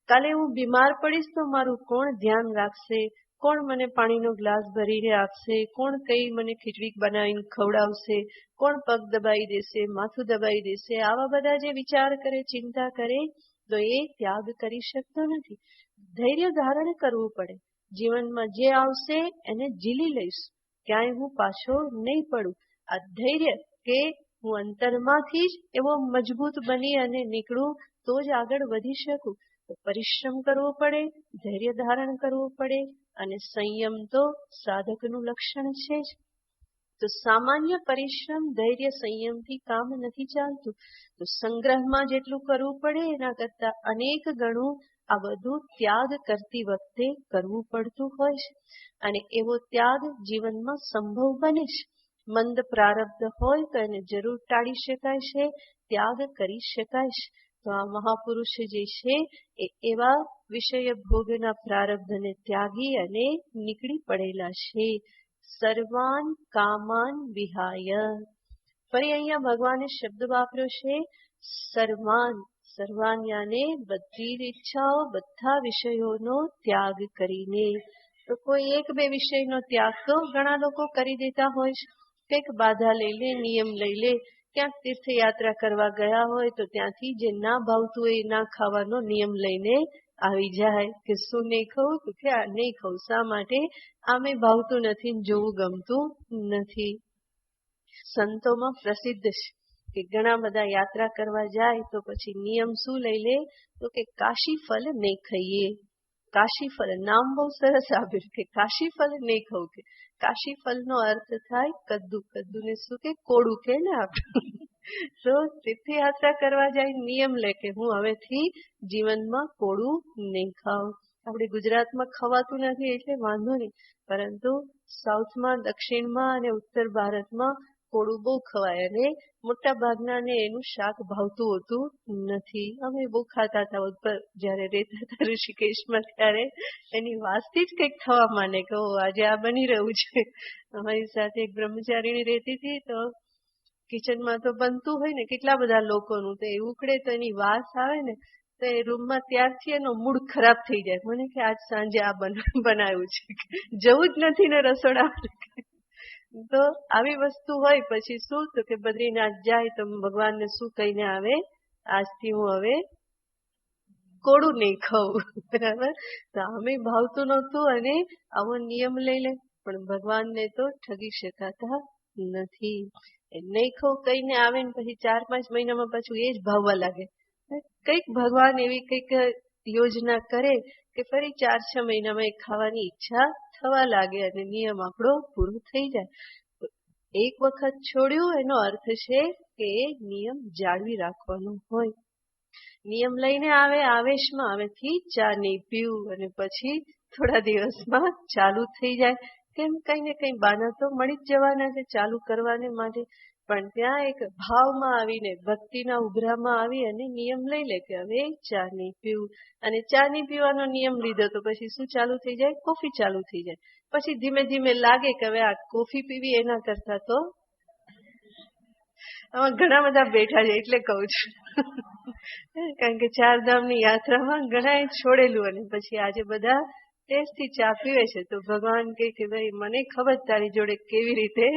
કાલે હું બીમાર પડીશ તો મારું કોણ ધ્યાન રાખશે? કોણ મને પાણીનો ગ્લાસ ભરીને આપશે? કોણ કઈ મને ખીચડી બનાવીને ખવડાવશે? કોણ પગ દબાઈ દેશે, માથું દબાઈ દેશે? આવા બધા જે વિચાર કરે, ચિંતા કરે તો એ ત્યાગ કરી શકતો નથી. ધૈર્ય ધારણ કરવું પડે. જીવનમાં જે આવશે એને ઝીલી લઈશ, ક્યાંય હું પાછો નહીં પડું. આ ધૈર્ય કે હું અંતરમાંથી જ એવો મજબૂત બની અને નીકળું તો જ આગળ વધી શકું. તો પરિશ્રમ કરવો પડે, ધૈર્ય ધારણ કરવું પડે, અને સંયમ તો સાધકનું લક્ષણ છે જ. તો સામાન્ય પરિશ્રમ, ધૈર્ય, સંયમથી કામ નથી ચાલતું. તો સંગ્રહમાં જેટલું કરવું પડે એના કરતા અનેક ગણું આ બધું ત્યાગ કરતી વખતે કરવું પડતું હોય છે. અને એવો ત્યાગ જીવનમાં સંભવ બને છે. મંદ પ્રારબ્ધ હોય તો એને જરૂર ટાળી શકાય છે, ત્યાગ કરી શકાય છે. તો આ મહાપુરુષ જે છે એ એવા વિષય ભોગના પ્રારબ્ધને ત્યાગી અને નીકળી પડેલા છે. સર્વાન કામાન વિહાય. ફરી અહીંયા ભગવાને શબ્દ વાપર્યો છે સર્વાન. સર્વાન યાને બધી ઈચ્છાઓ, બધા વિષયોનો ત્યાગ કરીને. તો કોઈ એક બે વિષયનો ત્યાગ તો ઘણા લોકો કરી દેતા હોય છે. કંઈક બાધા લઈ લે, નિયમ લઈ લે. ક્યાંક તીર્થયાત્રા કરવા ગયા હોય તો ત્યાંથી જે ના ભાવતું હોય એ ના ખાવાનો નિયમ લઈને આવી જાય કે શું નહીં ખાવું, તો કે આ નહીં ખાવું. શા માટે? આમે ભાવતું નથી, જોવું ગમતું નથી. સંતોમાં પ્રસિદ્ધ છે કે ઘણા બધા યાત્રા કરવા જાય તો પછી નિયમ શું લઈ લે, તો કે કાશી ફલ નહીં ખાઈએ. કાશી ફલ નામ બહુ સરસ આપ્યું કે કાશી ફલ નહીં ખાવું. કે કાશી ફલનો અર્થ થાય કદ્દુ. કદ્દુને શું કે કોળું કે ને આપણે. તો તીર્થયાત્રા કરવા જાય નિયમ લે કે હું હવેથી જીવનમાં કોળું નહીં ખાઉં. આપણે ગુજરાતમાં ખવાતું નથી એટલે વાંધો નહીં, પરંતુ સાઉથમાં, દક્ષિણમાં અને ઉત્તર ભારતમાં કોળું બહુ ખવાય અને મોટા ભાગનાને એનું શાક ભાવતું હોતું નથી. અમે બહુ ખાતા હતા ઉપર જયારે રહેતા હતા ઋષિકેશમાં, ત્યારે એની વાસથી જ કંઈક થવા માંડે કે આજે આ બની રહ્યું છે. અમારી સાથે એક બ્રહ્મચારીણી રહેતી હતી તો કિચનમાં તો બનતું હોય ને કેટલા બધા લોકોનું, તો એ ઉકળે તો એની વાસ આવે ને તો એ રૂમમાં ત્યારથી એનો મૂડ ખરાબ થઈ જાય. મને કે આજ સાંજે આ બનાવ્યું છે, જવું જ નથી ને રસોડામાં. તો આવી વસ્તુ હોય પછી શું, તો કે બદ્રીનાથ જાય તો ભગવાનને શું કહીને આવે, આજથી હું હવે કોળું નહીં ખાવું. બરાબર. તો અમે ભાવતું નહોતું અને આવો નિયમ લઈ લે, પણ ભગવાનને તો ઠગી શકાતા નથી. નહીં ખાવું કહીને આવે ને પછી 4-5 મહિનામાં પાછું એ જ ભાવવા લાગે. કંઈક ભગવાન એવી કંઈક યોજના કરે કે ફરી 4-6 મહિનામાં એ ખાવાની ઈચ્છા થવા લાગે અને નિયમ આપણો પૂરો થઈ જાય. એક વખત છોડ્યું એનો અર્થ છે કે નિયમ જાળવી રાખવાનો હોય. નિયમ લઈને આવે, આવેશમાં હવેથી ચા નહીં પીવું, અને પછી થોડા દિવસમાં ચાલુ થઈ જાય. કેમ? કઈ ને કઈ બાના તો મળી જ જવાના છે ચાલુ કરવાને માટે. પણ ત્યાં એક ભાવમાં આવીને, ભક્તિના ઉભરામાં આવી અને નિયમ લઈ લે કે હવે ચા નહીં પીવું. અને ચા નહીં પીવાનો નિયમ લીધો તો પછી શું ચાલુ થઈ જાય? કોફી ચાલુ થઈ જાય. પછી ધીમે ધીમે લાગે કે હવે આ કોફી પીવી એના કરતા તો આમાં ઘણા બધા બેઠા છે એટલે કઉ છું. કારણ કે 4 ધામની યાત્રામાં ઘણા છોડેલું અને પછી આજે બધા ટેસ્ટથી ચા પીવે છે. તો ભગવાન કહે કે ભાઈ મને ખબર તારી જોડે કેવી રીતે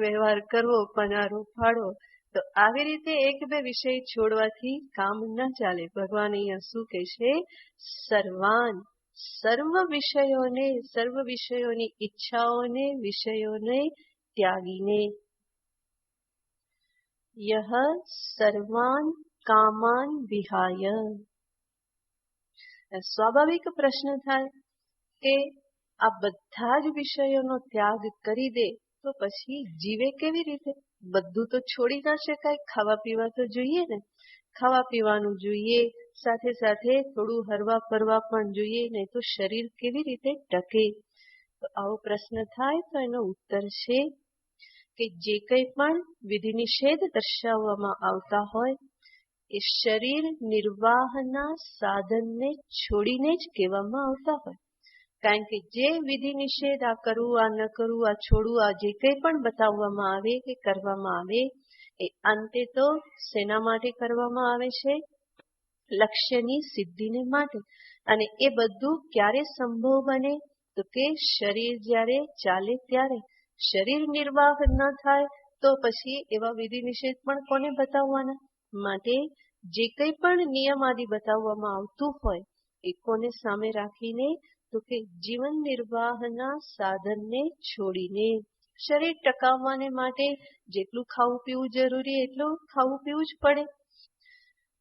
વ્યવહાર કરવો, પનારો ફાડવો. તો આવી રીતે એક બે વિષય છોડવાથી કામ ના ચાલે. ભગવાન અહીંયા શું કહે છે? સર્વાન, સર્વ વિષયોને, સર્વ વિષયોની ઈચ્છાઓને, વિષયોને ત્યાગીને. યહ સર્વાન કામાન વિહાય. સ્વાભાવિક પ્રશ્ન થાય કે આ બધા જ વિષયોનો ત્યાગ કરી દે તો પછી જીવે કેવી રીતે? બધું તો છોડી ના શકાય. ખાવા પીવા તો જોઈએ ને, ખાવા પીવાનું જોઈએ, સાથે સાથે થોડું હરવા ફરવા પણ જોઈએ, નહીં તો શરીર કેવી રીતે ટકે? તો આવો પ્રશ્ન થાય તો એનો ઉત્તર છે કે જે કંઈ પણ વિધિ નિષેધ દર્શાવવામાં આવતા હોય એ શરીર નિર્વાહના સાધનને છોડીને જ કહેવામાં આવતા હોય. કારણ કે જે વિધિ નિષેધ, આ કરવું, આ ન કરવું, આ છોડવું, આ જે કંઈ પણ બતાવવામાં આવે કે કરવામાં આવે એ અંતે તો શેના માટે કરવામાં આવે છે? લક્ષ્યની સિદ્ધિને માટે. અને એ બધું ક્યારે સંભવ બને? તો કે શરીર જ્યારે ચાલે ત્યારે. શરીર નિર્વાહ ન થાય તો પછી એવા વિધિ નિષેધ પણ કોને બતાવવાના? માટે જે કંઈ પણ નિયમ આદિ બતાવવામાં આવતું હોય એ કોને સામે રાખીને? તો તો કે જીવન નિર્વાહના સાધનને છોડીને શરીર ટકાવવાને માટે જેટલું ખાવું પીવું જરૂરી એટલું ખાવું પીવું જ પડે.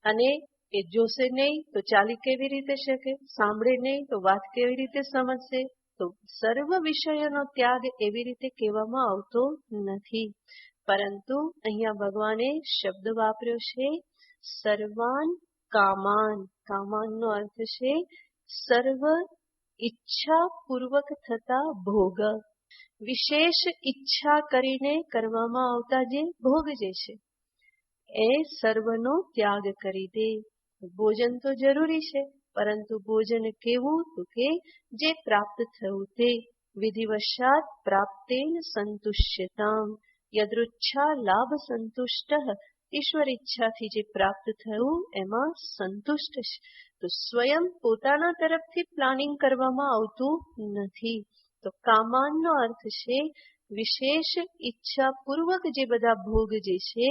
અને એ જોશે નહીં તો ચાલી કેવી રીતે શકે, સાંભળે નહીં તો વાત કેવી રીતે સમજશે. તો સર્વ વિષયોનો ત્યાગ એવી રીતે કહેવામાં આવતો નથી, પરંતુ અહીંયા ભગવાને શબ્દ વાપર્યો છે સર્વાન કામાન. કામાનનો અર્થ છે સર્વ ઈચ્છા પૂર્વક થતા ભોગ. વિશેષ ઈચ્છા કરીને કરવામાં આવતા જે ભોગ જે છે એ સર્વનો ત્યાગ કરી દે. ભોજન તો જરૂરી છે, પરંતુ ભોજન કેવું તો કે જે પ્રાપ્ત થયું તે. વિધિવશાત પ્રાપ્તેન સંતુષ્યતામ યદૃચ્છા લાભ સંતુષ્ટ. ઈશ્વર ઈચ્છાથી જે પ્રાપ્ત થયું એમાં સંતુષ્ટ છે. તો સ્વયં પોતાના તરફથી પ્લાનિંગ કરવામાં આવતું નથી. તો કામાનનો અર્થ છે વિશેષ ઈચ્છા પૂર્વક જે બધા ભોગ જે છે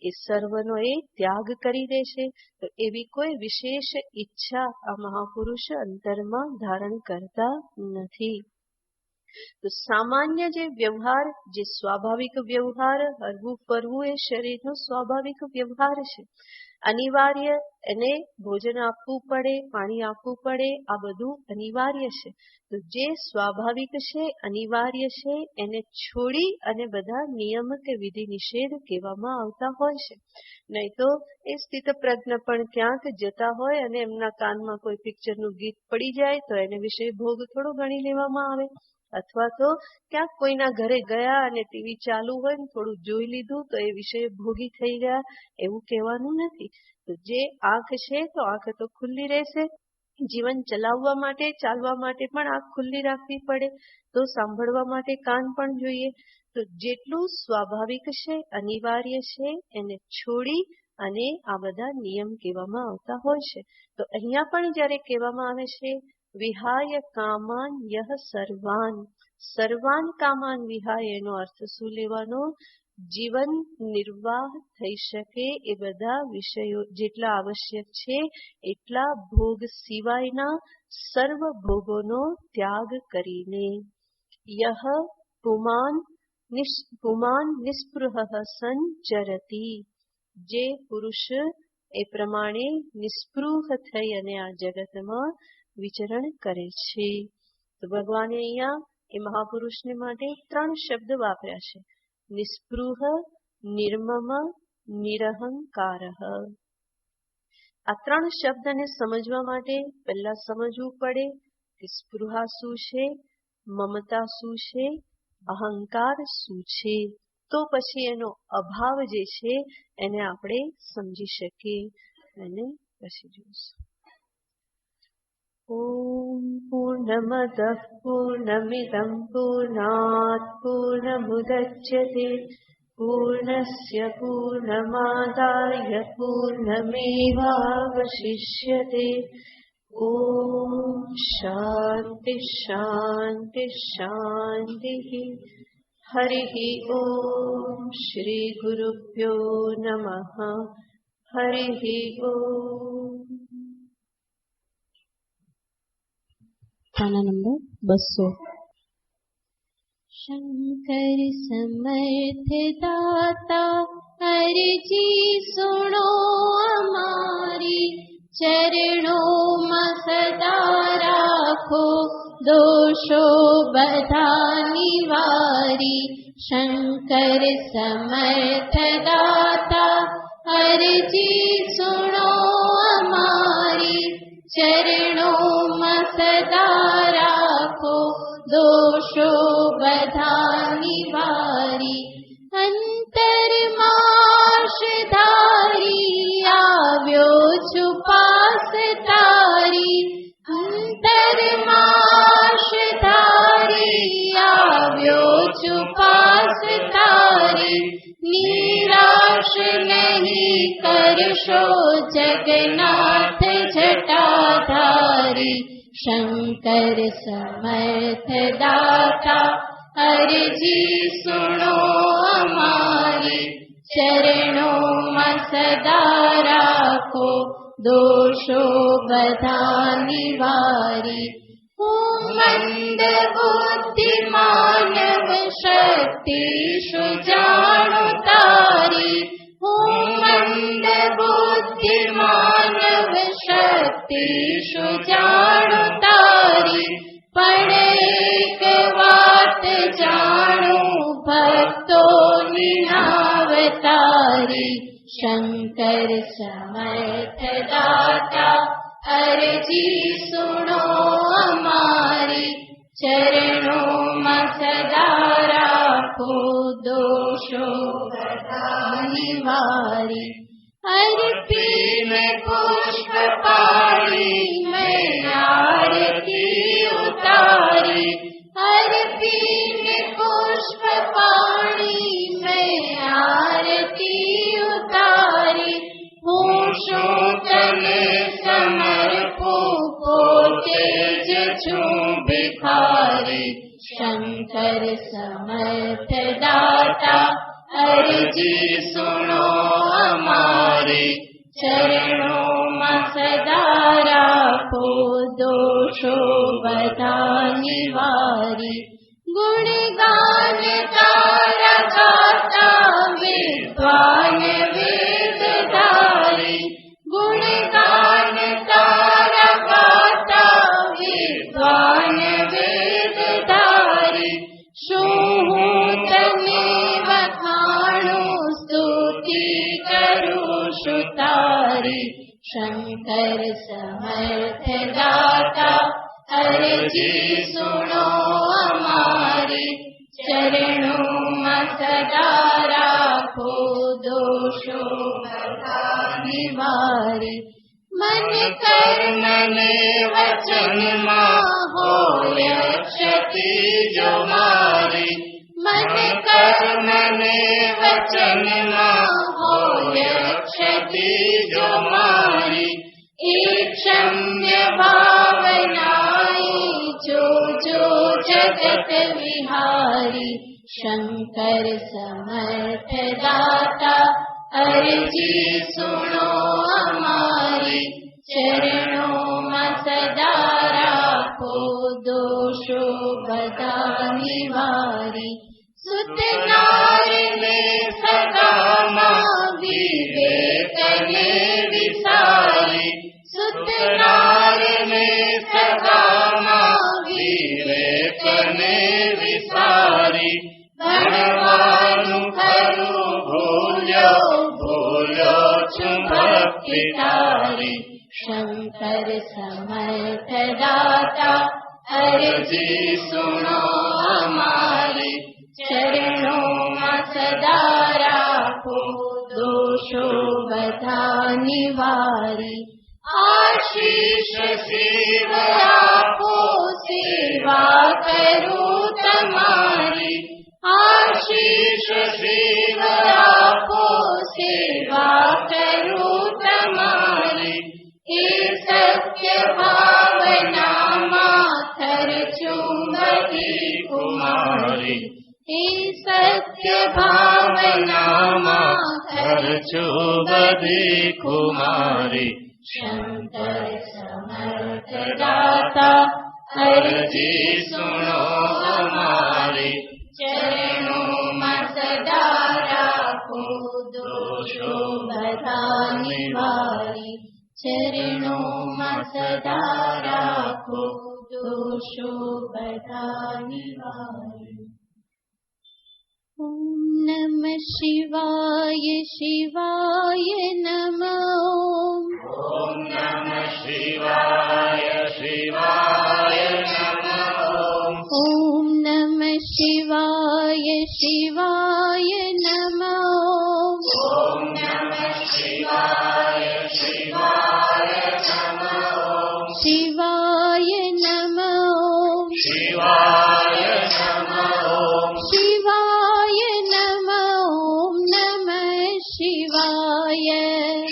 એ સર્વનો એ ત્યાગ કરી દે છે. તો એવી કોઈ વિશેષ ઈચ્છા આ મહાપુરુષ અંતરમાં ધારણ કરતા નથી. તો સામાન્ય જે વ્યવહાર, જે સ્વાભાવિક વ્યવહાર, હરવું ફરવું એ શરીરનો સ્વાભાવિક વ્યવહાર છે. અનિવાર્ય એને ભોજન આપવું પડે, પાણી આપવું પડે, આ બધું અનિવાર્ય છે. તો જે સ્વાભાવિક છે, અનિવાર્ય છે, એને છોડી અને બધા નિયમ કે વિધિ નિષેધ કહેવામાં આવતા હોય છે. નહીં તો એ સ્થિત પ્રજ્ઞ પણ ક્યાંક જતા હોય અને એમના કાનમાં કોઈ પિક્ચરનું ગીત પડી જાય તો એને વિશે ભોગ થોડો ગણી લેવામાં આવે. અથવા તો ક્યાંક કોઈના ઘરે ગયા અને ટીવી ચાલુ હોય ને થોડું જોઈ લીધું તો એ વિશે ભોગી થઈ ગયા, એવું કહેવાનું નથી. તો જે આંખ છે તો આંખ તો ખુલ્લી રહેશે. જીવન ચલાવવા માટે, ચાલવા માટે પણ આંખ ખુલ્લી રાખવી પડે. તો સાંભળવા માટે કાન પણ જોઈએ. તો જેટલું સ્વાભાવિક છે, અનિવાર્ય છે, એને છોડી અને આ બધા નિયમ કહેવામાં આવતા હોય છે. તો અહીંયા પણ જ્યારે કહેવામાં આવે છે વિહાય કામાન યહ સર્વાન, સર્વાન કામાન વિહાય, એનો અર્થ શું લેવાનો? જીવન નિર્વાહ થઈ શકે એ બધા વિષયો જેટલા આવશ્યક છે એટલા ભોગ સિવાયના સર્વ ભોગોનો ત્યાગ કરીને. યહ પુમાન નિસ્પૃહ સંચરતી, જે પુરુષ એ પ્રમાણે નિસ્પૃહ થઈ અને આ જગતમાં વિચરણ કરે છે. તો ભગવાને અહીંયા એ મહાપુરુષને માટે 3 શબ્દ વાપર્યા છે: નિસ્પૃહ, નિર્મમ, નિરહંકાર. આ 3 શબ્દને સમજવા માટે પહેલા સમજવું પડે કે સ્પૃહા શું છે, મમતા શું છે, અહંકાર શું છે. તો પછી એનો અભાવ જે છે એને આપણે સમજી શકીએ. અને પછી જોઈશું. ઓમ પૂર્ણમદ પૂર્ણમિદં પૂર્ણાત પૂર્ણમુદચ્યતે પૂર્ણસ્ય પૂર્ણમાદાય પૂર્ણમેવાવશિષ્યતે. ઓમ શાંતિ શાંતિ શાંતિ. હરિ ઓમ શ્રી ગુરુભ્યો નમઃ. હરિ ઓમ. खाना नंबर 200। शंकर समर्थ दाता हरि जी सुनो हमारी, चरणों में सदा राखो दोषो बधा निवारी। शंकर समर्थ दाता हरि जी सुनो हमारी, चरणों में सदा राखो दोषो बधा निवारी। अंतरमाश धारी आव्यो छुपास तारी, अंतरमाश धारी आव्यो छुपास तारी। निराश नहीं करशो जगन्नाथ जटाधारी। शंकर समर्थ दाता हरि जी सुनो हमारी, चरणों में सदा राखो दोषो बधा निवारी। ओम बुद्धि मानव शक्ति सुजाणु तारी मंद बुद्धि मानव शक्ति सुजाणु तारी पड़े एक बात जाणु भक्तो निनावतारी शंकर समर्थ दाता अर्जी सुनो हमारी चरणों में सदा राखो दोषों निवारी अर्पी में पुष्प पाणी में आरती उतारी अर्पी में पुष्प पाणी में आरती उतारी होशो तने समर्पो तेज छू भिखारी शंकर समर्थ दाता अर्जी सुनो हमारी चरणों में सदा राखो दोषो बधा निवारी गुणगान तारा गाता विद्वान वेदधारी गुणगान तारा गाता विद्वान वेदधारी शोहू तने वखाणु स्तुति करू सुतारी शंकर समर्थ दाता अर्जी सुनो हमारी चरणों में सदा राखो दोषो बधा निवारी मन कर्म ने वचन हो क्षति जो मारी मन कर्म ने वचन हो क्षति जो मारी एक क्षम्य भावनाई जो जगत विहारी शंकर समर्थ दाता अर्जी सुनो हमारी चरणों में सदा राखो दोषो बधा निवारी सुत नार ने सदा विवेक ने विसारी सुत नार ने सदा विवेक ने विसारी भगवान करू भूलो भूलो छु भक्ति तारी शंकर समर्थ दाता अर्जी सुनो हमारी चरणों में सदा राखो दोषो बधा निवारी आशीष शिव आपो सेवा करू तमारी आशीष शिव आपो सेवा करू तमारी हे सत्य भावना माथर चुंबकी कुमारी हे सत्य भावना माथर चुंबकी कुमारी शंकर समर्थ दाता अर्जी सुनो हमारी चरणों में सदा राखो दोषो बधा निवारी चरणों में सदा राखो दोषो बधा निवारी ओम नमः शिवाय शिवाय नमः ओम नमः शिवाय शिवाय नमः ओम नमः शिवाय शिवाय नमः ओम नमः शिवाय शिवाय नमः शिवाय नमः शिवाय नमः शिवाय नमः ओम नमः शिवाय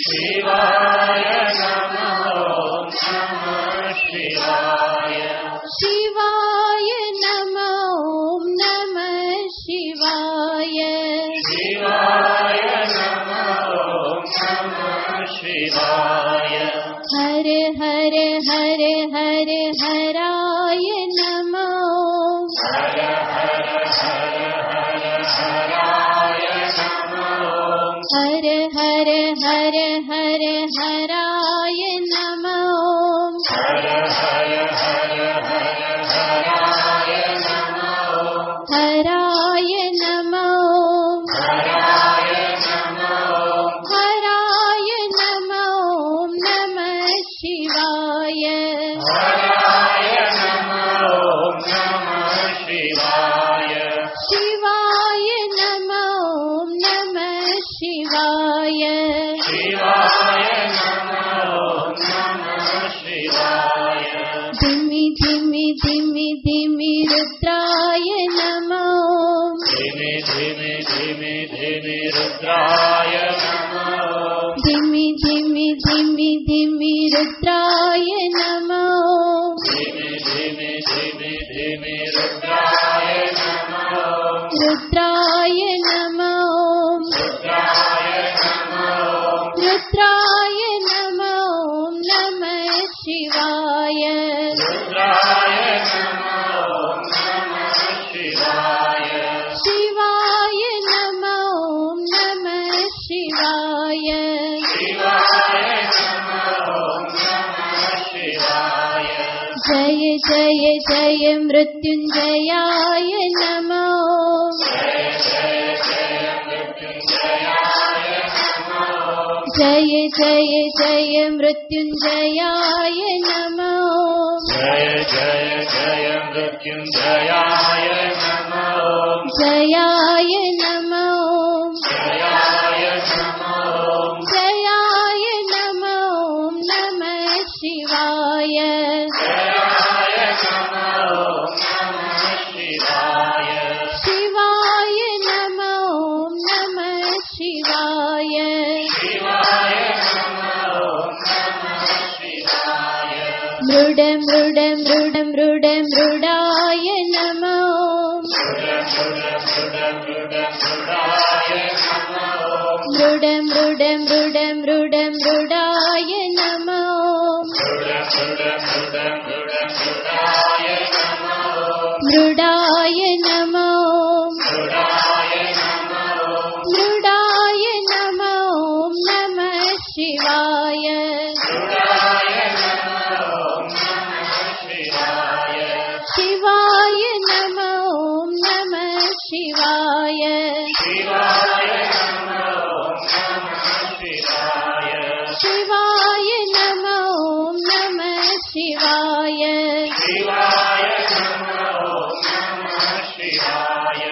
शिवाय नमः शिवाय शिवाय नमः ओम नमः शिवाय शिवाय नमः शिवाय हर हर हर हर हराय नमः हर हराय नमः हर हर हर हर हराय नमः हराय नमः हराय नमः हराय नमः नमः शिवाय हराय नमः नमः शिवाय शिवाय नमः नमः शिवाय शिवाय नमः नमः शिवाय धिमि धिमि धिमि धिमि रुद्राय नमः धीमे धीमे धीमे धीमे रुद्राय नमः धिमि धिमि धिमि धिमि रुद्राय नमः धीमे धीमे धीमे धीमे रुद्राय नमः रुद्राय नमः रुद्राय नमः रुद्राय नमः नमः शिवाय रुद्राय नमः नमः शिवाय शिवाय नमः नमः शिवाय शिवाय नमः नमः शिवाय जय जय जय मृत्युंजयाय नमः जय जय जय मृत्युंजयाय नमः जय जय जय मृत्युंजयाय नमः जय जय जय मृत्युंजयाय नमः जयाय नमः जयाय नमः जयाय नमः नमः शिवाय जयाय नमः नमः शिवाय शिवाय नमः नमः शिवाय शिवाय नमः नमः शिवाय मृड मृड मृड मृड मृडाय नमः मृड मृड मृड मृड मृडाय नमः मृड मृड मृड मृड मृडाय नमः मृड मृड मृड मृड मृडाय नमः मृडाय नमः मृडाय नमः मृडाय नमः नमः शिवाय मृडाय नमः नमः शिवाय शिवाय नमः नमः शिवाय शिवाय नमः नमः शिवाय शिवाय नमः नमः शिवाय शिवाय नमः नमः शिवाय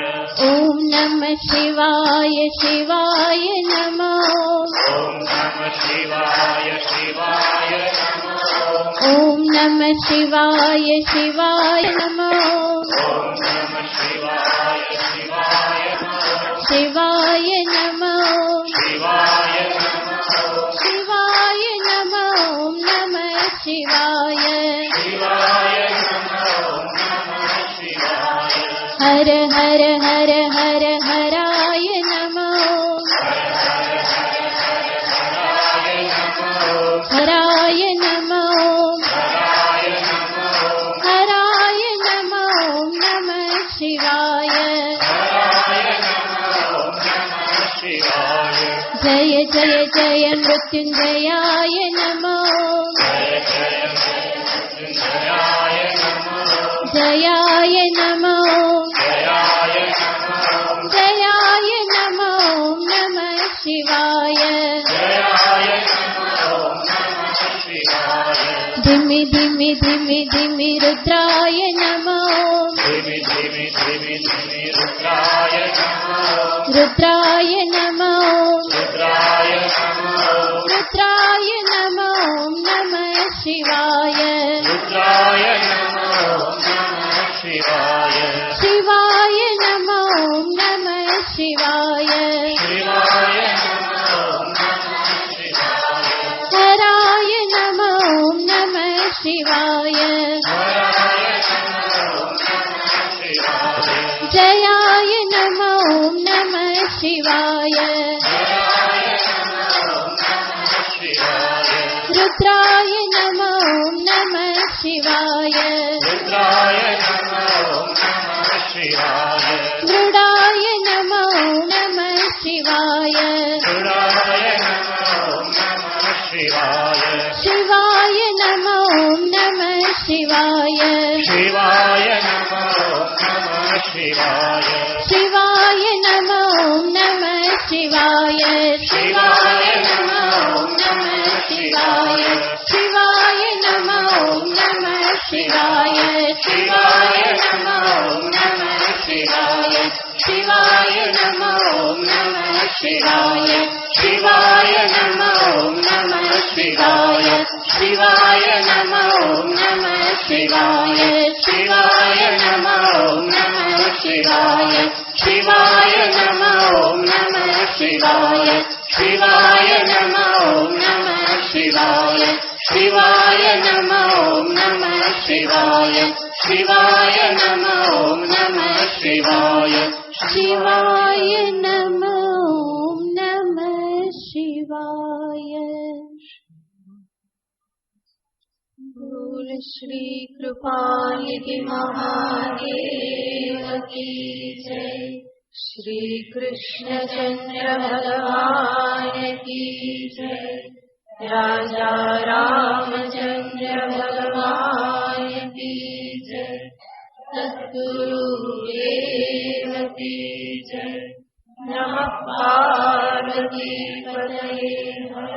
ॐ नमः शिवाय शिवाय नमः ॐ नमः शिवाय शिवाय नमः ॐ नमः शिवाय शिवाय नमः ॐ नमः शिवाय शिवाय नमः शिवाय नमः शिवाय नमः शिवाय नमः नमः शिवाय शिवाय नमः नमः शिवाय हर हर हर हर हराय नमः हराय नमः हराय नमः हराय नमः हराय नमः नमः शिवाय हराय नमः नमः शिवाय जय जय जय मृत्युंजयाय नमः जय जय मृत्युंजयाय नमः जयाय नमः जयाय नमः जयाय नमः नमः शिवाय जयाय नमः नमः शिवाय धिमि धिमि धिमि धिमि रुद्राय नमः धीमे धीमे धीमे धीमे रुद्राय नमः रुद्राय नमः रुद्राय नमः रुद्राय नमः नमः शिवाय रुद्राय नमः नमः शिवाय शिवाय नमः नमः शिवाय शिवाय नमः नमः शिवाय हराय नमः नमः शिवाय हराय नमः नमः शिवाय जयाय नमः नमः शिवाय जयाय नमः नमः शिवाय रुद्राय नमः नमः शिवाय रुद्राय नमः नमः शिवाय मृडाय नमः नमः शिवाय रुद्राय नमः नमः શિવાય શિવાય નમઃ ઓમ નમઃ શિવાય શિવાય નમઃ નમઃ શિવાય શિવાય નમઃ ઓમ નમઃ શિવાય શિવાય નમઃ ઓમ નમઃ શિવાય શિવાય નમઃ ઓમ નમઃ શિવાય શિવાય નમઃ ઓમ નમઃ શિવાય શિવાય નમઃ ઓમ નમઃ શિવાય શિવાય નમઃ ઓમ નમઃ શિવાય શિવાય નમઃ ઓમ નમઃ શિવાય શિવાય નમઃ ઓમ નમઃ શિવાય શિવાય નમઃ ઓમ નમઃ શિવાય શિવાય નમઃ ઓમ નમઃ શિવાય શિવાય નમઃ ઓમ નમઃ શિવાય શિવાય નમઃ ઓમ નમઃ શિવાય શિવાય નમઃ ઓમ નમઃ શિવાય. બોલ શ્રી કૃપાનિધિ મહાદેવ કી જય. શ્રી કૃષ્ણચંદ્ર ભગવાન કી જય. રાજા રામચંદ્ર ભગવાન કી જય. સદગુરુદેવ કી જય. નમઃ પાર્વતી પતયે.